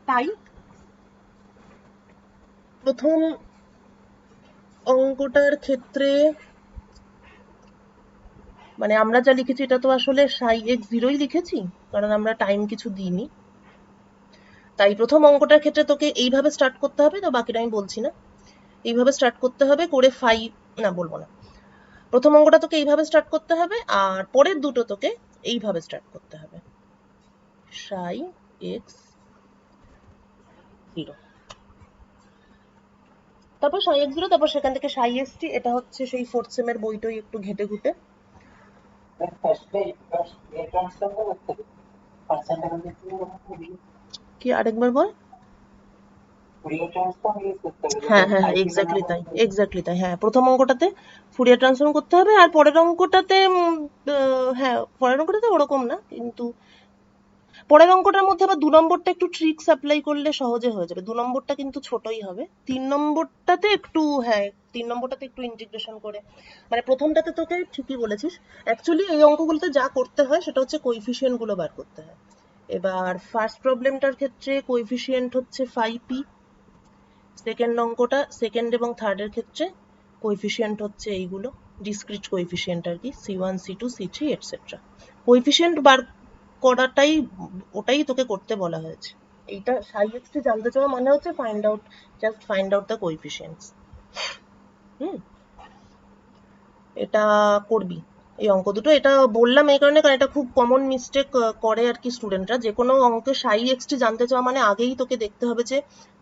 তাই প্রথম অঙ্কটার ক্ষেত্রে মানে আমরা যা লিখেছি এটা তো আসলে সাই x0ই লিখেছি, কারণ আমরা টাইম কিছু দিইনি। তাই প্রথম অঙ্কটার ক্ষেত্রে তোকে এইভাবে স্টার্ট করতে হবে, তো বাকিটা আমি বলছি না। এইভাবে স্টার্ট করতে হবে, করে 5 না বলবো না, প্রথম অঙ্কটা তোকে এইভাবে স্টার্ট করতে হবে, আর পরের দুটো তোকে এইভাবে স্টার্ট করতে হবে, সাই এক্স 0, তারপর সাই এক্স 0, তারপর সেখান থেকে সাই এক্স টি। এটা হচ্ছে সেই 4th সেমের বইটাই একটু ঘেটে ঘুটে। কি আরেকবার বল? হ্যাঁ হ্যাঁ হ্যাঁ, এক্স্যাক্টলি তাই, এক্স্যাক্টলি তাই। হ্যাঁ, প্রথম অঙ্কটাতে ফুরিয়ার ট্রান্সফর্ম করতে হবে, আর পরের অঙ্কটাতে হ্যাঁ, পরের অঙ্কটাতে ওরকম না, কিন্তু পরের অঙ্কটার মধ্যে আবার 2 নম্বরটা একটু ট্রিক্স অ্যাপ্লাই করলে সহজে হয়ে যাবে। 2 নম্বরটা কিন্তু ছোটই হবে, 3 নম্বরটাতে একটু, হ্যাঁ 3 নম্বরটাতে একটু ইন্টিগ্রেশন করে, মানে প্রথমটাতে তোকে ঠিকই বলেছিস। অ্যাকচুয়ালি এই অঙ্কগুলোতে যা করতে হয় সেটা হচ্ছে কোএফিসিয়েন্ট গুলো বার করতে হয়। এবার ফার্স্ট প্রবলেমটার ক্ষেত্রে কোএফিসিয়েন্ট হচ্ছে 5p, সেকেন্ড অঙ্কটা সেকেন্ড এবং থার্ডের ক্ষেত্রে কোএফিসিয়েন্ট হচ্ছে এইগুলো, ডিসক্রিট কোএফিসিয়েন্ট আর কি, c1 c2 c3 etcetera. Coefficient বার করাটাই, ওটাই তোকে করতে বলা হয়েছে। এইটা সাই এক্স টি জানতে চাওয়া মানে হচ্ছে find out, just find out the coefficients. এটা করবি এই অঙ্ক দুটো। এটা বললাম এই কারণে, কারণ এটা খুব কমন মিস্টেক করে আর কি স্টুডেন্টরা। যে কোনো অঙ্কে সাই এক্স টি জানতে চাওয়া মানে আগেই তোকে দেখতে হবে যে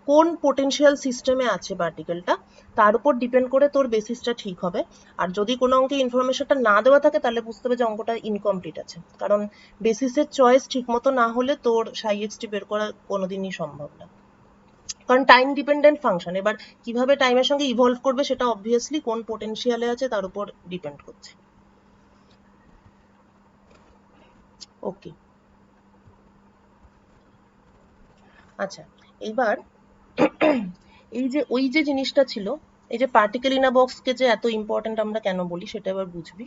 কোন পোটেনশিয়াল সিস্টেমে আছে পার্টিকেলটা, তার উপর ডিপেন্ড করে তোর বেসিসটা ঠিক হবে। আর যদি কোনো অঙ্কে ইনফরমেশনটা না দেওয়া থাকে তাহলে বুঝতে হবে যে অঙ্কটা ইনকমপ্লিট আছে, কারণ বেসিসের চয়েস ঠিক মতো না হলে তোর সাই এক্স টি বের করা কোনোদিনই সম্ভব না। কারণ টাইম ডিপেন্ডেন্ট ফাংশন, এবার কিভাবে টাইমের সঙ্গে ইভলভ করবে সেটা অবভিয়াসলি কোন পোটেনশিয়ালে আছে তার উপর ডিপেন্ড করছে। ওকে, আচ্ছা এইবার এই যে ওই যে জিনিসটা ছিল, এই যে পার্টিকেল ইন আ বক্সকে যে এত ইম্পর্টেন্ট আমরা কেন বলি সেটা এবার বুঝবি।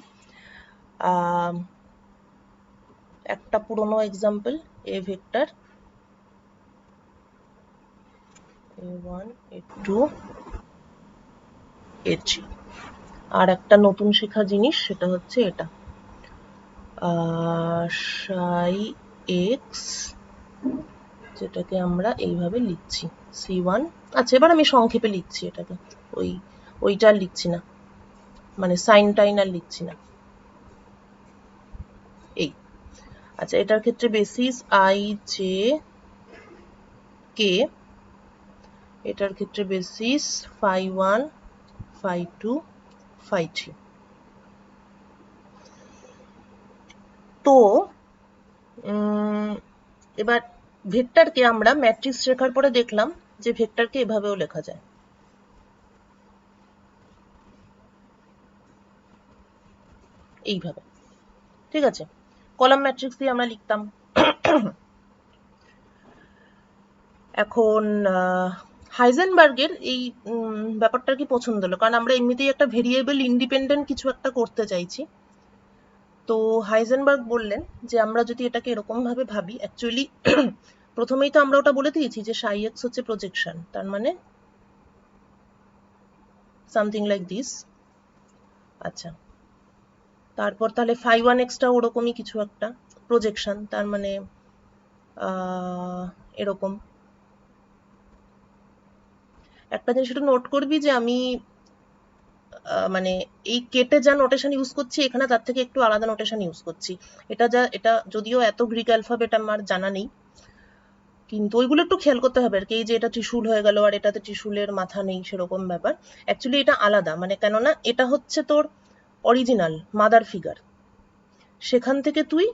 একটা পুরনো এক্সাম্পল, এ ভেক্টর a1 a2 a3, আর একটা নতুন শেখা জিনিস সেটা হচ্ছে এটা সাই এক্স, যেটাকে আমরা এইভাবে লিখছি c1। আচ্ছা এবার আমি সংক্ষেপে লিখছি এটাকে, ওইটা আর লিখছি না, মানে সাইন টাইন আর লিখছি না, এই। আচ্ছা এটার ক্ষেত্রে বেসিস আই জে কে, এটার ক্ষেত্রে বেসিস phi1 phi2 phi3। তো এবার ভেক্টরকে আমরা ম্যাট্রিক্স শেখার পরে দেখলাম যে ভেক্টরকে এভাবেও লেখা যায়, এইভাবে, ঠিক আছে, কলাম ম্যাট্রিক্স দিয়ে আমরা লিখতাম। এখন হাইজেনবার্গের এই ব্যাপারটা কি পছন্দ হলো, কারণ আমরা এমনিতেই একটা ভেরিয়েবল ইন্ডিপেন্ডেন্ট কিছু একটা করতে চাইছি। তো হাইজেনবার্গ বললেন যে আমরা যদি এটাকে এরকম ভাবে ভাবি, অ্যাকচুয়ালি প্রথমেই তো আমরা ওটা বলে দিয়েছি যে সাই এক্স হচ্ছে প্রজেকশন, তার মানে সামথিং লাইক দিস। আচ্ছা তারপর তাহলে phi1 এক্সটা ওরকমই কিছু একটা প্রজেকশন, তার মানে এরকম। একটা জিনিস একটু নোট করবি যে আমি মানে এই কেটে যা নোটেশন ইউজ করছি এখানে তার থেকে একটু আলাদা নোটেশন ইউজ করছি। এটা যদিও এত গ্রিক অ্যালফাবেট আমার জানা নেই, কিন্তু ওইগুলো একটু খেয়াল করতে হবে আর কি, যে এটা ত্রিশূল হয়ে গেল আর এটাতে ত্রিশূলের মাথা নেই সেরকম ব্যাপার। অ্যাকচুয়ালি এটা আলাদা, মানে কেননা এটা হচ্ছে তোর অরিজিনাল মাদার ফিগার, সেখান থেকে তুই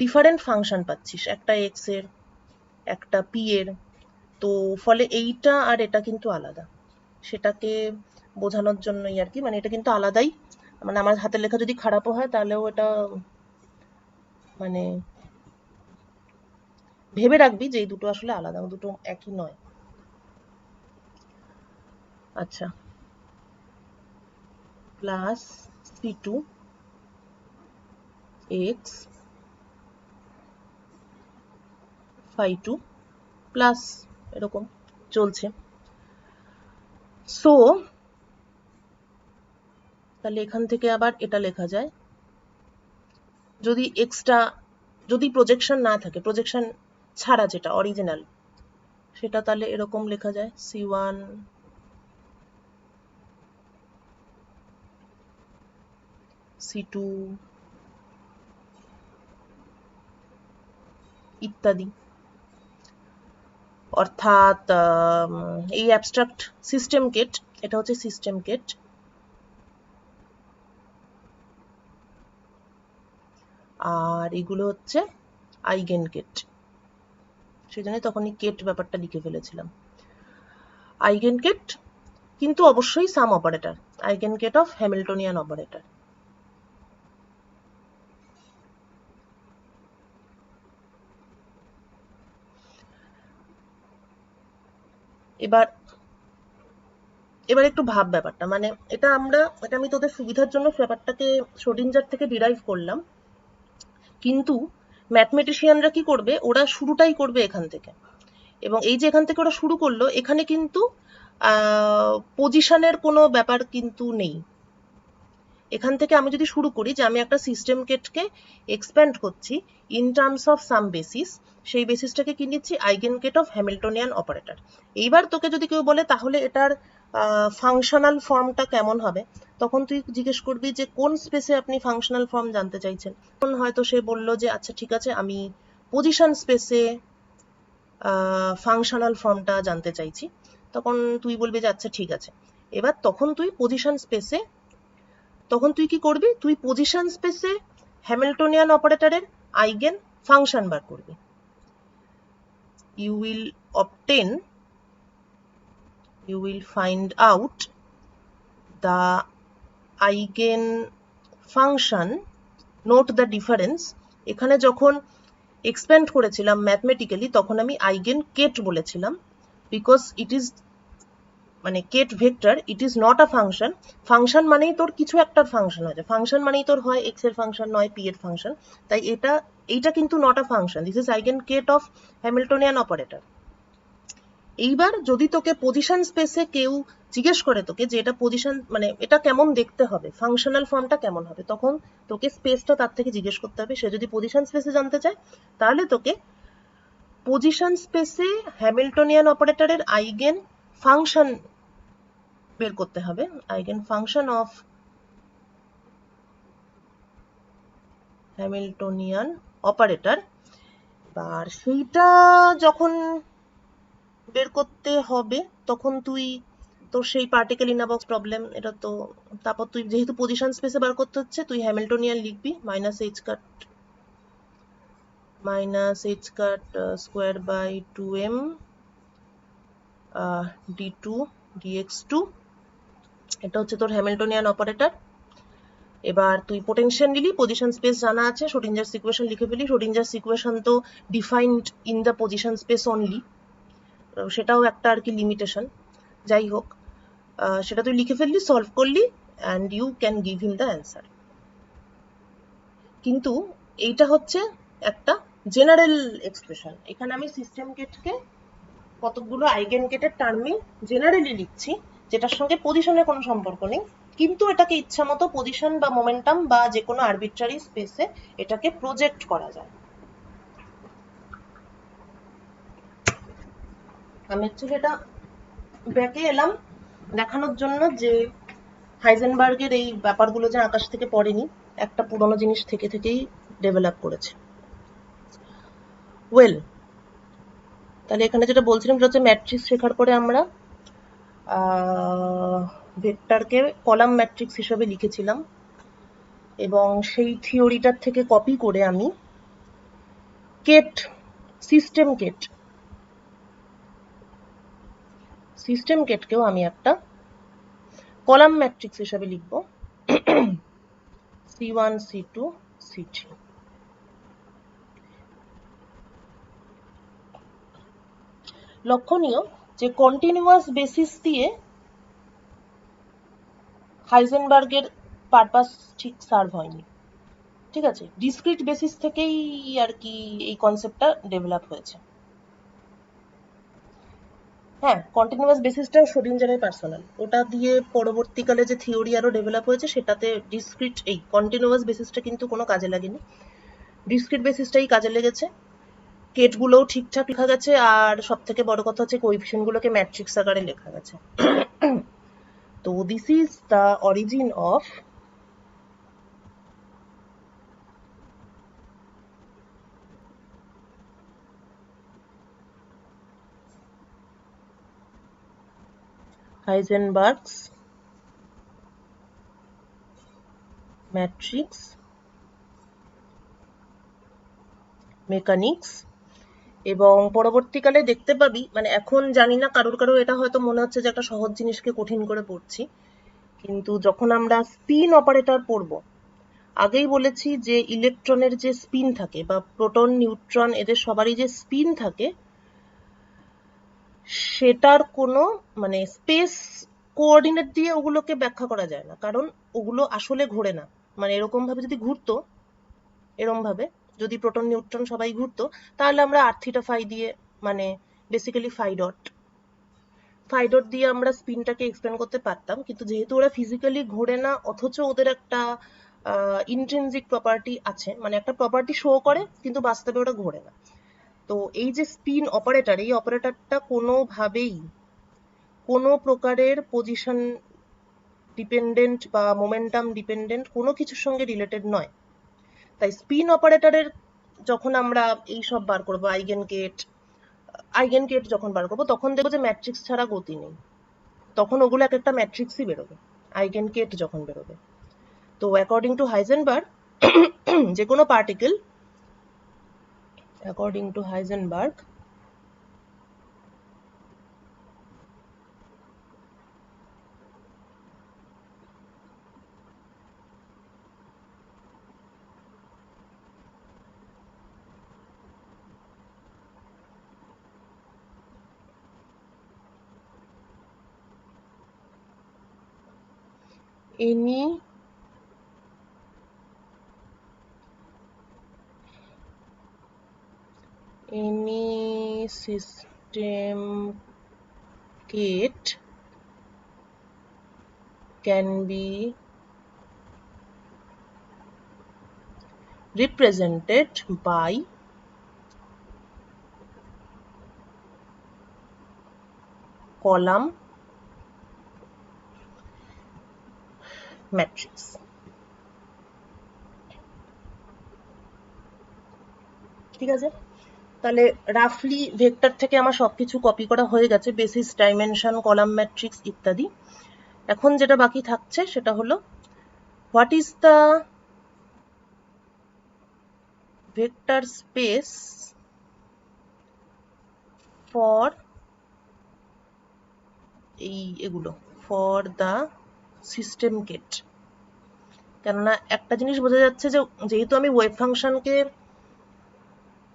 ডিফারেন্ট ফাংশন পাচ্ছিস, একটা এক্স এর একটা পি এর, তো ফলে এইটা আর এটা কিন্তু আলাদা, সেটাকে বোঝানোর জন্যই আর কি, মানে এটা কিন্তু আলাদাই, মানে আমার হাতের লেখা যদি খারাপও হয় তাহলেও এটা মানে ভেবে রাখবি যে এই দুটো আসলে আলাদা, দুটো একই নয়। আচ্ছা plus c2 x phi2 plus এরকম চলছে। সো তাহলে এখান থেকে আবার এটা লেখা যায়, যদি এক্সটা যদি প্রজেকশন না থাকে, প্রজেকশন ছাড়া যেটা অরিজিনাল, সেটা তাহলে এরকম লেখা যায় c1 C2 ইত্যাদি। অর্থাৎ এই অ্যাবস্ট্রাক্ট সিস্টেম কেট, এটা হচ্ছে সিস্টেম কেট, আর এগুলো হচ্ছে আইগেন কেট। সেজন্য তখনই কেট ব্যাপারটা লিখে ফেলেছিলাম। আইগেন কেট কিন্তু অবশ্যই some operator, eigen ket of Hamiltonian operator. এবার একটু ভাব ব্যাপারটা, মানে এটা আমি তোদের সুবিধার জন্য ব্যাপারটাকে শ্রোডিঞ্জার থেকে ডিরাইভ করলাম, কিন্তু ম্যাথমেটিশিয়ানরা কি করবে, ওরা শুরুটাই করবে এখান থেকে। এবং এই যে এখান থেকে ওরা শুরু করলো, এখানে কিন্তু পজিশনের কোনো ব্যাপার কিন্তু নেই। এখান থেকে আমি যদি শুরু করি যে আমি একটা সিস্টেম কেটকে এক্সপ্যান্ড করছি in terms of some basis, সেই বেসিসটাকে কি নিচ্ছি, eigen ket of Hamiltonian operator. এইবার তোকে যদি কেউ বলে তাহলে এটার ফাংশনাল ফর্মটা কেমন হবে, তখন তুই জিজ্ঞেস করবি যে কোন স্পেসে আপনি ফাংশনাল ফর্ম জানতে চাইছেন। তখন হয়তো সে বললো যে আচ্ছা ঠিক আছে, আমি পজিশন স্পেসে ফাংশনাল ফর্মটা জানতে চাইছি। তখন তুই বলবি যে আচ্ছা ঠিক আছে। এবার তখন তুই পজিশন স্পেসে, তখন তুই কি করবি, তুই পজিশন স্পেসে হ্যামিল্টনিয়ান অপারেটরের আইগেন ফাংশন বার করবি। you will find out the eigen function. note the difference, এখানে যখন এক্সপ্যান্ড করেছিলাম ম্যাথমেটিক্যালি তখন আমি আইগেন কেট বলেছিলাম, বিকজ ইট ইজ মানে ket vector, it is not a function. Function মানেই তোর কিছু একটা ফাংশন হয়েছে, ফাংশন মানেই তোর হয় এক্স এর ফাংশন, নয় পি এর ফাংশন। তাই এইটা কিন্তু not a function, this is eigen ket of Hamiltonian operator. এইবার যদি তোকে পজিশন স্পেসে কেউ জিজ্ঞেস করে তোকে যে এটা পজিশন মানে এটা কেমন দেখতে হবে, ফাংশনাল ফর্মটা কেমন হবে, তখন তোকে স্পেসটা তার থেকে জিজ্ঞেস করতে হবে। সে যদি পজিশন স্পেসে জানতে চায় তাহলে তোকে পজিশন স্পেসে হ্যামিল্টনিয়ান অপারেটরের আইগেন ফাংশন বের করতে হবে, eigen function of Hamiltonian operator. আর সেইটা যখন বের করতে হবে তখন তুই তোর সেই পার্টিকেল ইনাবক্স প্রবলেম, এটা তো তারপর তুই যেহেতু পজিশন স্পেসে বার করতে হচ্ছে, তুই হ্যামিল্টনিয়ান লিখবি -h cut square by 2m d2 dx2, এটা হচ্ছে তোর হ্যামিল্টনিয়ান অপারেটর। এবার তুই পোটেনশিয়াল নিলি, পজিশন স্পেস জানা আছে, শ্রোডিঞ্জারস ইকুয়েশন লিখে ফেলি। শ্রোডিঞ্জারস ইকুয়েশন তো defined in the position space only, সেটাও একটা আর কি লিমিটেশন। যাই হোক, সেটা তুই লিখে ফেললি, সলভ করলি, and you can give him the answer. কিন্তু এইটা হচ্ছে একটা জেনারেল এক্সপ্রেশন। এখানে আমি সিস্টেম কেটকে কতগুলো আইগেন কেটের টার্মে জেনারেলি লিখছি, যেটার সঙ্গে পজিশনের কোনো সম্পর্ক নেই, কিন্তু এটাকে ইচ্ছা মতো পজিশন বা মোমেন্টাম বা যে কোনো আরবিট্রারি স্পেসে এটাকে প্রজেক্ট করা যায়। আমি অ্যাকচুয়ালি এটা ব্যাকে এলাম দেখানোর জন্য যে হাইজেনবার্গের এই ব্যাপারগুলো যে আকাশ থেকে পড়েনি, একটা পুরনো জিনিস থেকে থেকেই ডেভেলপ করেছে। ওয়েল, তাহলে এখানে যেটা বলছিলাম সেটা হচ্ছে ম্যাট্রিক্স শেখার পরে আমরা ভেক্টরকে কলাম ম্যাট্রিক্স হিসেবে লিখেছিলাম, এবং সেই থিওরিটার থেকে কপি করে আমি সিস্টেম কেটকেও আমি একটা কলাম ম্যাট্রিক্স হিসেবে লিখব, C1 C2 C3। লক্ষণীয় যে কন্টিনিউয়াস বেসিস দিয়ে হাইজেনবার্গের পারপাস ঠিক সার্ভ হয়নি, ঠিক আছে, ডিসক্রিট বেসিস থেকেই আর কি এই কনসেপ্টটা ডেভেলপ হয়েছে। হ্যাঁ, কন্টিনিউয়াস বেসিসটা শ্রোডিঞ্জারের পার্সোনাল, ওটা দিয়ে পরবর্তীকালে যে থিওরি আরো ডেভেলপ হয়েছে সেটাতে ডিসক্রিট, এই কন্টিনিউয়াস বেসিসটা কিন্তু কোনো কাজে লাগেনি, ডিসক্রিট বেসিসটাই কাজে লেগেছে। কেটগুলোও ঠিকঠাক লেখা গেছে, আর সব থেকে বড় কথা হচ্ছে কোএফিসিয়েন্টগুলোকে ম্যাট্রিক্স আকারে লেখা গেছে। তো this is the origin of Heisenberg's matrix mechanics. এবং পরবর্তীকালে দেখতে পাবি, মানে এখন জানি না, কারোর এটা হয়তো মনে হচ্ছে যে একটা সহজ জিনিসকে কঠিন করে পড়ছি, কিন্তু যখন আমরা স্পিন অপারেটর পড়বো, আগেই বলেছি যে ইলেকট্রনের যে স্পিন থাকে বা প্রোটন নিউট্রন এদের সবারই যে স্পিন থাকে, সেটার কোনো মানে স্পেস কোঅর্ডিনেট দিয়ে ওগুলোকে ব্যাখ্যা করা যায় না, কারণ ওগুলো আসলে ঘোরে না। মানে এরকম ভাবে যদি ঘুরতো, এরকম ভাবে যদি প্রোটন নিউট্রন সবাই ঘুরতো, তাহলে আমরা আর থিটা ফাই দিয়ে, মানে বেসিক্যালি ফাই ডট দিয়ে আমরা স্পিনটাকে এক্সপ্লেন করতে পারতাম। কিন্তু যেহেতু ওরা ফিজিক্যালি ঘোরে না, অথচ ওদের একটা ইন্ট্রিনজিক প্রপার্টি আছে, মানে একটা প্রপার্টি শো করে কিন্তু বাস্তবে ওরা ঘোরে না। তো এই যে স্পিন অপারেটর, এই অপারেটরটা কোনোভাবেই কোনো প্রকারের পজিশন ডিপেন্ডেন্ট বা মোমেন্টাম ডিপেন্ডেন্ট কোনো কিছুর সঙ্গে রিলেটেড নয়। তাই স্পিন অপারেটরের যখন আমরা এই সব বার করবো, আইগেন গেট যখন বার করবো, তখন দেখবো যে ম্যাট্রিক্স ছাড়া গতি নেই, তখন ওগুলো এক একটা ম্যাট্রিক্সই বেরোবে আইগেন গেট যখন বেরোবে। তো অ্যাকর্ডিং টু হাইজেনবার্গ, যে কোনো particle, according to Heisenberg, any system gate can be represented by column matrix। ঠিক আছে, তাহলে রাফলি ভেক্টর থেকে আমার সবকিছু কপি করা হয়ে গেছে, বেসিস, ডাইমেনশন, কলাম ম্যাট্রিক্স ইত্যাদি। এখন যেটা বাকি থাকছে সেটা হলো what is the vector space for এগুলো, ফর দ্য সিস্টেম গেট। কেননা একটা জিনিস বোঝা যাচ্ছে যে যেহেতু আমি ওয়েভ ফাংশনকে,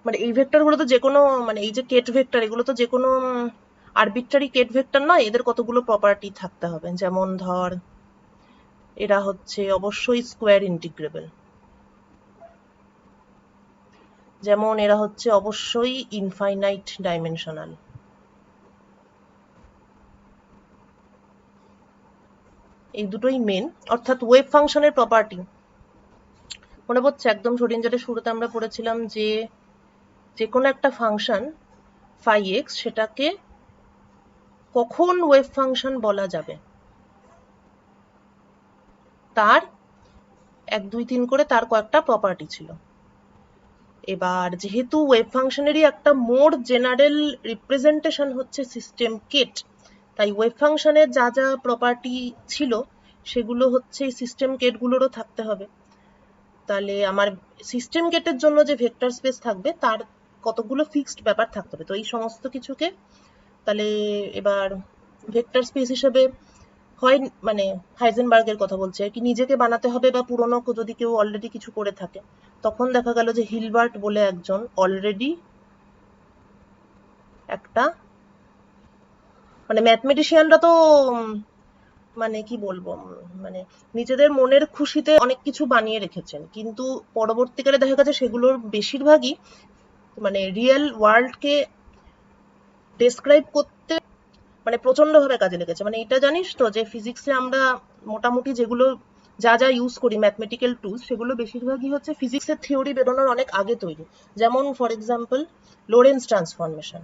মানে এই ভেক্টরগুলো তো যে কোনো, মানে এই যে কেট ভেক্টর, এগুলো তো যে কোনো আরবিট্রারি কেট ভেক্টর নয়, এদের কতগুলো প্রপার্টি থাকতে হবে। যেমন ধর, এরা হচ্ছে অবশ্যই স্কোয়ার ইন্টিগ্রেবল, যেমন এরা হচ্ছে অবশ্যই ইনফাইনাইট ডাইমেনশনাল, এই দুটোই মেন। অর্থাৎ ওয়েভ ফাংশনের প্রপার্টি মনে পড়ছে একদম শরীঞ্জাটের শুরুতে আমরা পড়েছিলাম যে যে কোনো একটা ফাংশন ফাই এক্স, সেটাকে কখন ওয়েভ ফাংশন বলা যাবে তার 1, 2, 3 করে তার কয়েকটা প্রপার্টি ছিল। এবার যেহেতু ওয়েভ ফাংশনেরই একটা মোর জেনারেল রিপ্রেজেন্টেশন হচ্ছে সিস্টেম কেট, তাই ওয়েভ ফাংশনের যা যা প্রপার্টি ছিল সেগুলো হচ্ছে সিস্টেম কেটগুলোরও থাকতে হবে। তাহলে আমার সিস্টেম গেটের জন্য যে ভেক্টর স্পেস থাকবে তার কতগুলো ফিক্সড ব্যাপার থাকতে হবে। তো এই সমস্ত কিছুকে তাহলে এবার ভেক্টর স্পেস হিসেবে হয়, মানে হাইজেনবার্গের কথা বলছে আর কি, নিজেকে বানাতে হবে, বা পুরনো যদি কেউ অলরেডি কিছু করে থাকে। তখন দেখা গেল যে হিলবার্ট বলে একজন অলরেডি একটা, মানে ম্যাথমেটিশিয়ানরা তো মানে কি বলবো, মানে নিজেদের মনের খুশিতে অনেক কিছু বানিয়ে রেখেছেন, কিন্তু পরবর্তীকালে দেখা গেছে সেগুলোর বেশিরভাগই মানে রিয়েল ওয়ার্ল্ডকে ডেসক্রাইব করতে মানে প্রচন্ডভাবে কাজে লেগেছে। মানে এটা জানিস তো যে ফিজিক্সে আমরা মোটামুটি যেগুলো যা যা ইউজ করি ম্যাথমেটিক্যাল টুলস, সেগুলো বেশিরভাগই হচ্ছে ফিজিক্সের থিওরি বেরোনোর অনেক আগে তৈরি। যেমন ফর এক্সাম্পল লোরেন্স ট্রান্সফরমেশন,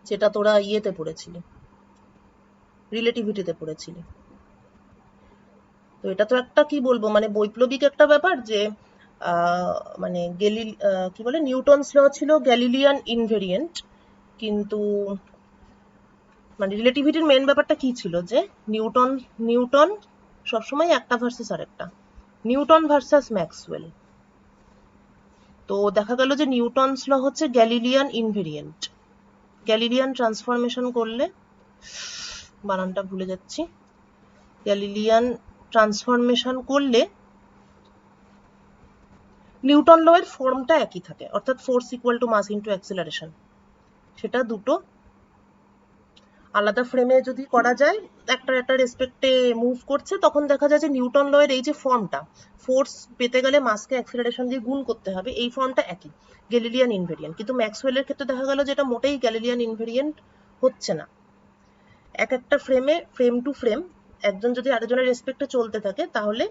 যেটা তোরা ইয়েতে পড়েছিলি, রিলেটিভিটিতে পড়েছিলি। তো এটা তো একটা কি বলবো, মানে বৈপ্লবিক একটা ব্যাপার যে মানে কি বলে, নিউটনস ল ছিল গ্যালিলিয়ান ইনভেরিয়েন্ট, কিন্তু মানে রিলেটিভিটির মেন ব্যাপারটা কি ছিল, যে নিউটন সবসময় একটা ভার্সেস আরেকটা, নিউটন ভার্সাস ম্যাক্সওয়েল। তো দেখা গেল যে নিউটনস ল হচ্ছে গ্যালিলিয়ান ইনভেরিয়েন্ট, গ্যালিলিয়ান ট্রান্সফরমেশন করলে, বানানটা ভুলে যাচ্ছি, গ্যালিলিয়ান ট্রান্সফরমেশন করলে নিউটন ল এর ফর্মটা একই থাকে, অর্থাৎ force equal to mass into acceleration. সেটা দুটো আলাদা ফ্রেমে যদি করা যায়, একটা রেসপেক্টে মুভ করছে, তখন দেখা যায় যে নিউটন ল এর এই যে ফর্মটা, ফোর্স পেতে গেলে মাসকে অ্যাক্সিলারেশন দিয়ে গুণ করতে হবে, এই ফর্মটা একই, গ্যালিলিয়ান ইনভেরিয়েন্ট। কিন্তু ম্যাক্সওয়েলের ক্ষেত্রে দেখা গেল যে এটা মোটেই গ্যালিলিয়ান ইনভেরিয়েন্ট হচ্ছে না। এক একটা ফ্রেমে, ফ্রেম টু ফ্রেম, একজন যদি আরেকজনের রেসপেক্টে চলতে থাকে, তাহলে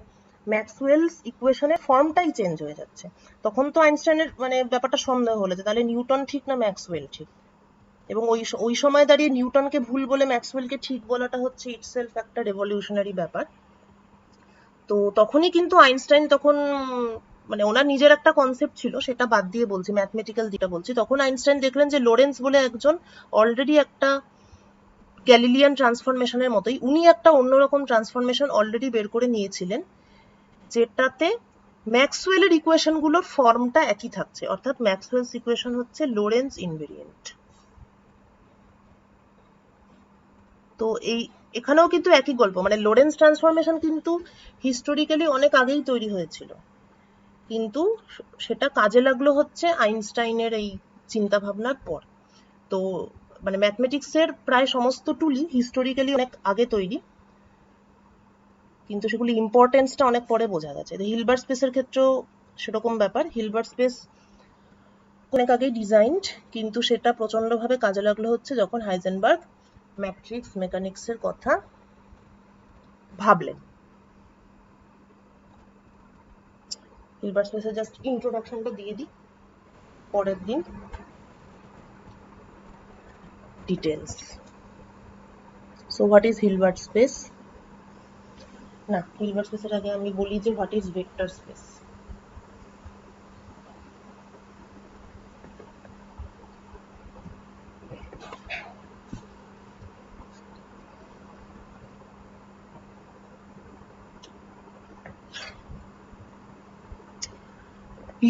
ম্যাক্সওয়েলস ইকুয়েশনের ফর্মটাই চেঞ্জ হয়ে যাচ্ছে। তখন তো আইনস্টাইনের মানে ব্যাপারটা সন্দেহ হলো যে তাহলে নিউটন ঠিক না ম্যাক্সওয়েল ঠিক। এবং ওই সময় দাঁড়িয়ে নিউটনকে ভুল বলে ম্যাক্সওয়েলকে ঠিক বলাটা হচ্ছে ইটসেলফ একটা রেভলিউশনারি ব্যাপার। তো তখনই কিন্তু আইনস্টাইন তখন মানে ওনার নিজের একটা কনসেপ্ট ছিল, সেটা বাদ দিয়ে বলছি, ম্যাথমেটিক্যাল দিকটা বলছি, তখন আইনস্টাইন দেখলেন যে লোরেন্স বলে একজন অলরেডি একটা গ্যালিলিয়ান ট্রান্সফরমেশনের মতোই উনি একটা অন্যরকম ট্রান্সফরমেশন অলরেডি বের করে নিয়েছিলেন, যেটাতে ম্যাক্সওয়েলের ইকুয়েশনগুলোর ফর্মটা একই থাকছে, অর্থাৎ ম্যাক্সওয়েলস ইকুয়েশন হচ্ছে লোরেন্স ইনভেরিয়েন্ট। তো এখানেও কিন্তু একই গল্প, মানে লোরেন্স ট্রান্সফরমেশন কিন্তু হিস্টোরিক্যালি অনেক আগেই তৈরি হয়েছিল, কিন্তু সেটা কাজে লাগলো হচ্ছে আইনস্টাইনের এই চিন্তা ভাবনার পর। তো মানে ম্যাথমেটিক্সের প্রায় সমস্ত টুলই হিস্টোরিক্যালি অনেক আগে তৈরি, কিন্তু সেগুলি ইম্পর্টেন্সটা অনেক পরে বোঝা গেছে। হিলবার্ট স্পেসের ক্ষেত্রেও সেরকম ব্যাপার, হিলবার্ট স্পেস অনেক আগেই ডিজাইনড, কিন্তু সেটা প্রচন্ডভাবে কাজে লাগলো হচ্ছে যখন হাইজেনবার্গ ম্যাট্রিক্স মেকানিক্সের কথা ভাবলেন। হিলবার্ট স্পেসের জাস্ট ইন্ট্রোডাকশনটা দিয়ে দিই, পরের দিন details. So what is Hilbert space? না, হিলবার্ট স্পেসের আগে আমি বলি যে what is vector space.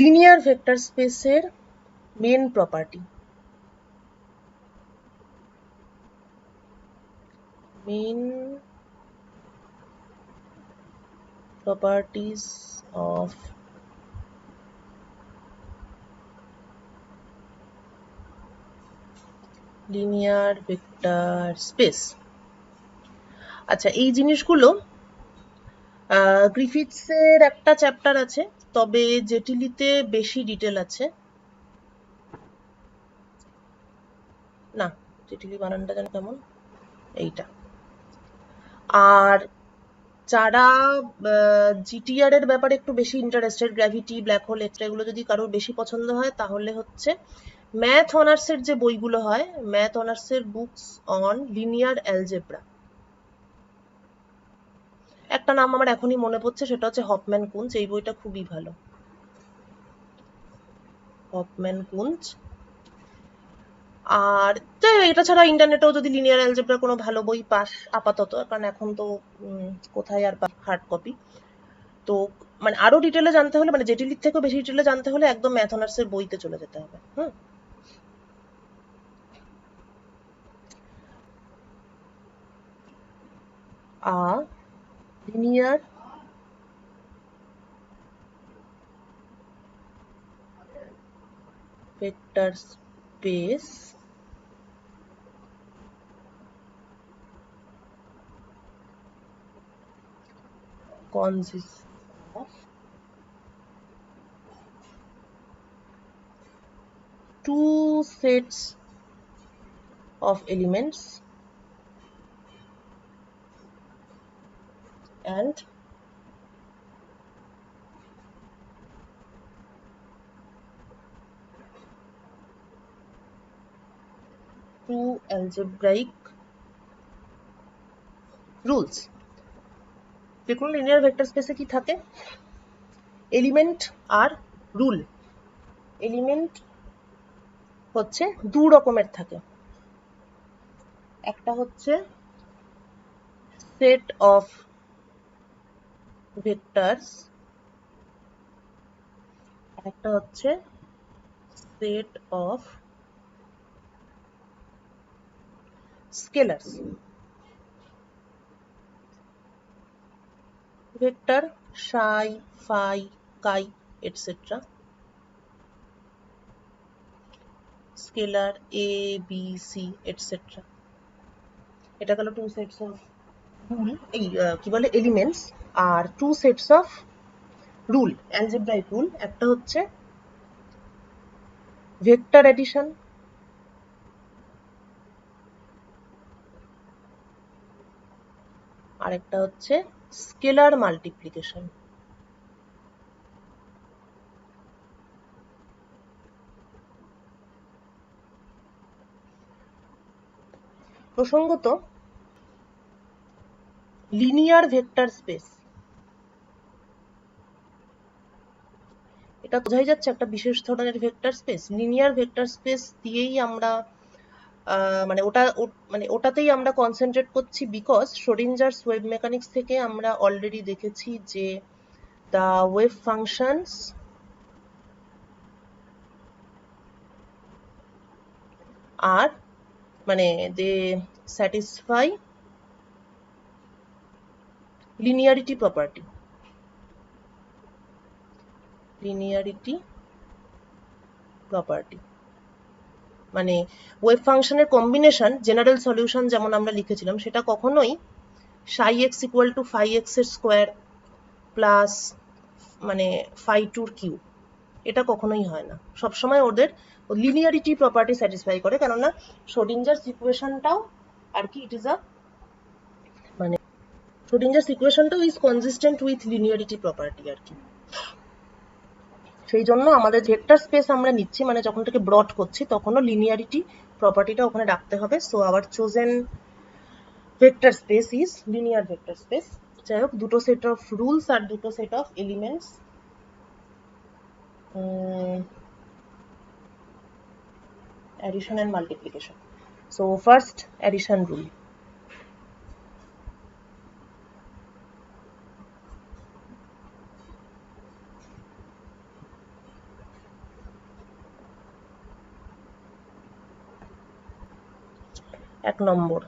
Linear vector স্পেসের main property, main properties of linear vector space। আচ্ছা, এই জিনিসগুলো গ্রিফিথসের একটা চ্যাপ্টার আছে, তবে জেটিলিতে বেশি ডিটেল আছে। না, জেটিলি বানানটা যেন কেমন, এইটা। আর যারা জিটিআর এর ব্যাপারে একটু বেশি ইন্টারেস্টেড, গ্র্যাভিটি, ব্ল্যাক হোল, এগুলো যদি কারোর বেশি পছন্দ হয়, তাহলে হচ্ছে ম্যাথ অনার্সের যে বইগুলো হয়, ম্যাথ অনার্সের বুকস অন লিনিয়ার অ্যালজেব্রা, একটা নাম আমার এখনই মনে পড়ছে, সেটা হচ্ছে হফম্যান কুঞ্জ। এই বইটা খুবই ভালো, হফম্যান কুঞ্জ। আর এটা ছাড়া ইন্টারনেটেও যদি লিনিয়ার অ্যালজেব্রার কোনো ভালো বই পাস আপাতত, কারণ এখন তো কোথায় আর হার্ড কপি, তো মানে আরো ডিটেলে জানতে হলে, মানে জেটিলির থেকেও বেশি ডিটেলে জানতে হলে একদম ম্যাথ অনার্সের বইতে চলে যেতে হবে। Linear vector space consists of two sets of elements and two algebraic rules। দেখুন লিনিয়ার ভেক্টর স্পেসে কি থাকে, এলিমেন্ট আর রুল। এলিমেন্ট হচ্ছে দু রকমের থাকে, একটা হচ্ছে সেট অফ ভেক্টরস, একটা হচ্ছে set of scalars. Vector psi, phi, chi et cetera, scalar A B C et cetera. এটা গেল টু সেটস অফ রুল, এই কি বলে এলিমেন্টস। আর two sets of rule, algebraic rule. একটা হচ্ছে ভেক্টর এডিশন, আর একটা হচ্ছে স্কেলার মাল্টিপ্লিকেশন। প্রসঙ্গত লিনিয়ার ভেক্টর স্পেস, এটা বোঝাই যাচ্ছে একটা বিশেষ ধরনের vector space. Linear vector space দিয়েই আমরা মানে ওটাতেই আমরা কনসেন্ট্রেট করছি, বিকজ শ্রোডিঞ্জার্স ওয়েভ মেকানিক্স থেকে আমরা অলরেডি দেখেছি যে দ্য ওয়েভ ফাংশনস আর মানে they satisfy linearity property. Linearity property মানে ওয়েভ ফাংশনের কম্বিনেশন, জেনারেল সলিউশন যেমন আমরা লিখেছিলাম, সেটা কখনোই psi x equal to phi x এর স্কোয়ার প্লাস মানে ফাই টুর কিউব, এটা কখনোই হয় না। সবসময় ওদের লিনিয়ারিটি প্রপার্টি স্যাটিসফাই করে, কেননা শ্রোডিঞ্জার্স ইকুয়েশনটাও আর কি, ইট ইজ আ মানে শ্রোডিঞ্জার্স ইকুয়েশনটাও is consistent with linearity property আর কি। সেই জন্য আমাদের ভেক্টর স্পেস আমরা নিচ্ছি, মানে যখন থেকে ব্রড করছি তখনও লিনিয়ারিটি প্রপার্টিটা ওখানে রাখতে হবে। So our chosen vector space is linear vector space. যাই হোক, দুটো সেট অফ রুলস আর দুটো set of elements. Addition and multiplication. So first addition rule. এক নম্বর,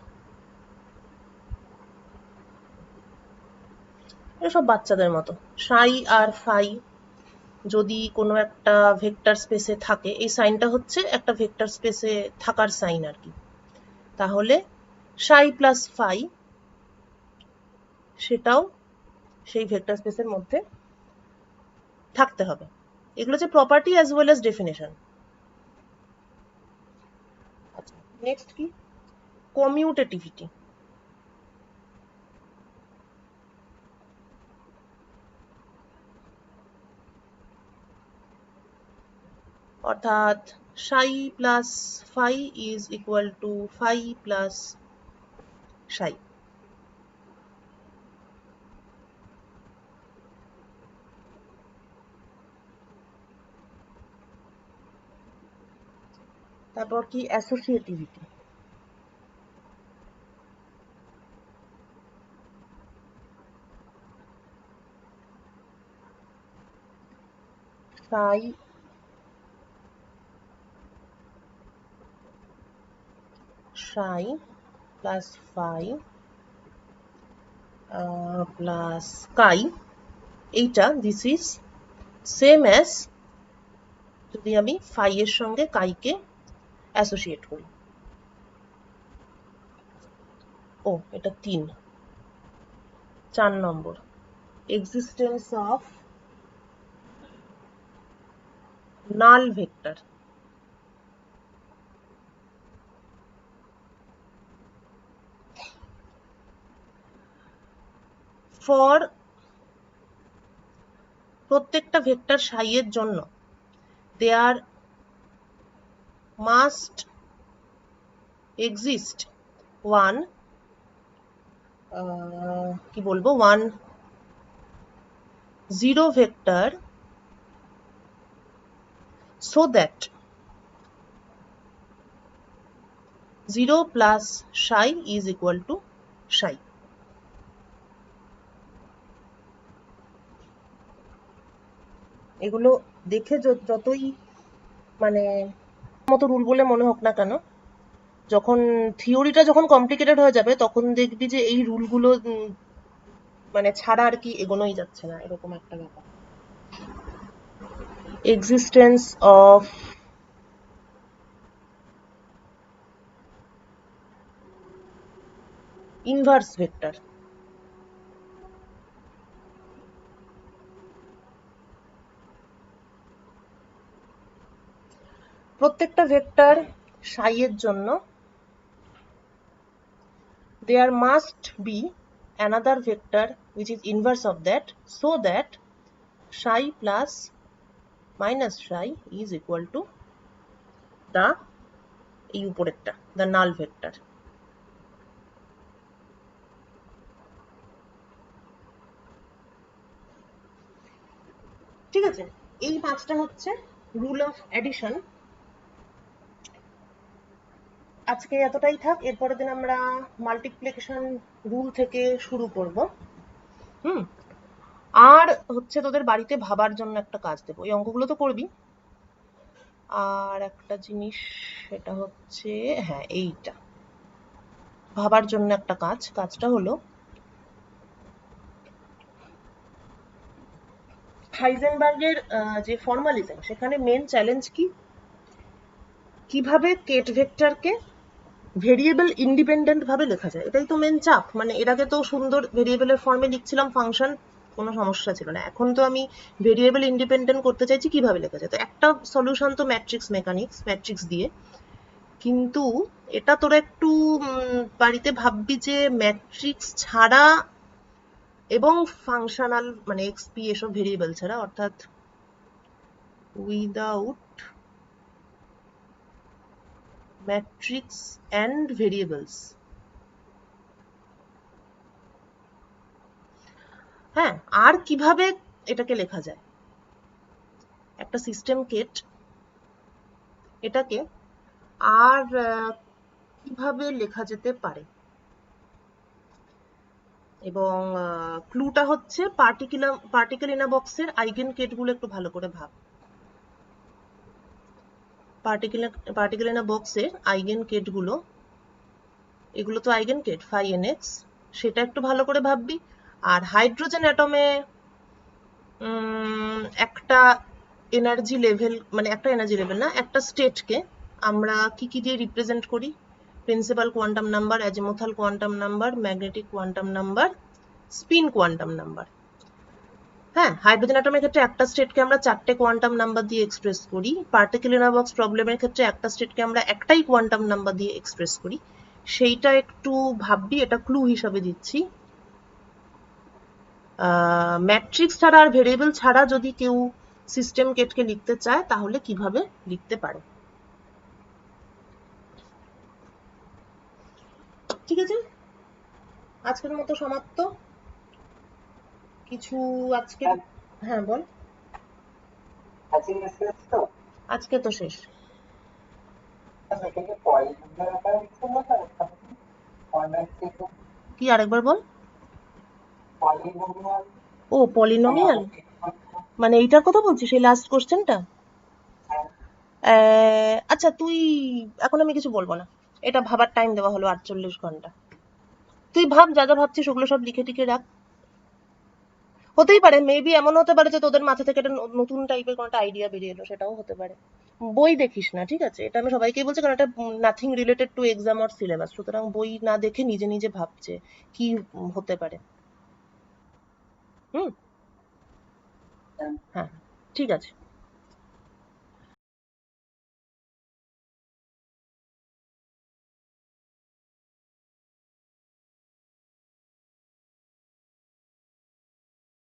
এসব বাচ্চাদের মতো, সাই আর ফাই যদি কোনো একটা ভেক্টর স্পেসে থাকে, এই সাইনটা হচ্ছে একটা ভেক্টর স্পেসে থাকার সাইন আর কি, তাহলে সাই প্লাস ফাই সেটাও সেই ভেক্টর স্পেসের মধ্যে থাকতে হবে। এগুলো হচ্ছে property as well as definition. আচ্ছা, নেক্সট কি, কমিউটেটিভিটি। অর্থাৎ psi plus phi is equal to phi plus psi. তারপর কি, অ্যাসোসিয়েটিভিটি। সাই সাই প্লাস ফাই প্লাস কাই, এইটা দিস ইজ সেম অ্যাজ যদি আমি ফাই এর সঙ্গে কাইকে অ্যাসোসিয়েট করি। ও, এটা 3। 4 number, existence of null vector. For প্রত্যেকটা ভেক্টর সাই এর জন্য দেয়ার মাস্ট এক্সিস্ট ওয়ান কি বলবো, one zero vector, so that 0 plus psi is equal to psi। এগুলো দেখে যতই মানে মতো রুল বলে মনে হোক না কেন, যখন থিওরিটা যখন কমপ্লিকেটেড হয়ে যাবে তখন দেখবি যে এই রুলগুলো মানে ছাড়া আর কি এগোনোই যাচ্ছে না, এরকম একটা ব্যাপার। Existence of inverse vector. প্রত্যেকটা ভেক্টর psi এর জন্য there must be another vector which is inverse of that, so that psi plus minus psi is equal to the এই উপরেরটা the null vector। ঠিক আছে, এই পাঁচটা হচ্ছে রুল অফ এডিশন। আজকে এতটাই থাক, এরপরের দিন আমরা মাল্টিপ্লিকেশন রুল থেকে শুরু করব। আর হচ্ছে তোদের বাড়িতে ভাবার জন্য একটা কাজ দেবো, এই অঙ্কগুলো তো করবি, আর একটা জিনিস সেটা হচ্ছে হ্যাঁ এইটা ভাবার জন্য একটা কাজ। কাজটা হলো হাইজেনবার্গের যে ফর্মালিজম, সেখানে মেন চ্যালেঞ্জ কি, কিভাবে কেট ভেক্টরকে ভেরিয়েবল ইন্ডিপেন্ডেন্ট ভাবে লেখা যায়, এটাই তো মেন চাপ। মানে এর আগে তো সুন্দর ভেরিয়েবলের ফর্মে লিখছিলাম ফাংশন, কোনো সমস্যা ছিল না। এখন তো আমি ভেরিয়েবল ইন্ডিপেন্ডেন্ট করতে চাইছি, কিভাবে লেখা যায়। তো একটা সলিউশন তো ম্যাট্রিক্স মেকানিক্স, ম্যাট্রিক্স দিয়ে। কিন্তু এটা তোরা একটু বাড়িতে ভাববি যে ম্যাট্রিক্স ছাড়া এবং ফাংশনাল মানে এক্সপি এসব ভেরিয়েবল ছাড়া, অর্থাৎ উইদাউট ম্যাট্রিক্স অ্যান্ড ভেরিয়েবলস, হ্যাঁ, আর কিভাবে এটাকে লেখা যায়। একটা সিস্টেম কেট এটাকে আর কিভাবে লেখা যেতে পারে, এবং ক্লুটা হচ্ছে পার্টিকেল ইন আ বক্সের আইগেন কেটগুলো একটু ভালো করে ভাব। পার্টিকেল ইন আ বক্সের আইগেন কেটগুলো, এগুলো তো eigen ket phi n x, সেটা একটু ভালো করে ভাববি। আর হাইড্রোজেন অ্যাটমে একটা এনার্জি লেভেল, মানে একটা এনার্জি লেভেল না, একটা স্টেটকে আমরা কি কি দিয়ে রিপ্রেজেন্ট করি, principal quantum number, azimuthal quantum number, magnetic quantum number, spin quantum number. হ্যাঁ, হাইড্রোজেন অ্যাটমের ক্ষেত্রে একটা স্টেটকে আমরা চারটে কোয়ান্টাম নাম্বার দিয়ে এক্সপ্রেস করি। পার্টিকেল ইন আ বক্স প্রবলেমের ক্ষেত্রে একটা স্টেটকে আমরা একটাই কোয়ান্টাম নাম্বার দিয়ে এক্সপ্রেস করি। সেইটা একটু ভাববি, এটা ক্লু হিসাবে দিচ্ছি। ম্যাট্রিক্স ছাড়া আর ভেরিয়েবল ছাড়া যদি কেউ সিস্টেম কেটকে লিখতে চায় তাহলে কিভাবে লিখতে পারে। ঠিক আছে, আজকের মতো সমাপ্ত। কিছু আজকে হ্যাঁ বল। আজকে তো শেষ। কি আরেকবার বল। ও পলিনোমিয়াল, মানে এইটার কথা বলছিস, এই লাস্ট কোশ্চেনটা। আচ্ছা তুই, এখন আমি কিছু বলবো না, এটা ভাবার টাইম দেওয়া হলো 48 ঘন্টা। তুই ভাব, যা যা ভাবছিস ওগুলো সব লিখে টিকে রাখ। হতেই পারে, মেবি এমন হতে পারে যে তোদের মাথা থেকে একটা নতুন টাইপের কোনো একটা আইডিয়া বেরিয়ে এলো, সেটাও হতে পারে। বই দেখিস না, ঠিক আছে, এটা আমি সবাইকেই বলছি, কারণ এটা nothing related to exam or syllabus. সুতরাং বই না দেখে নিজে নিজে ভাবছে কি হতে পারে। হ্যাঁ ঠিক আছে।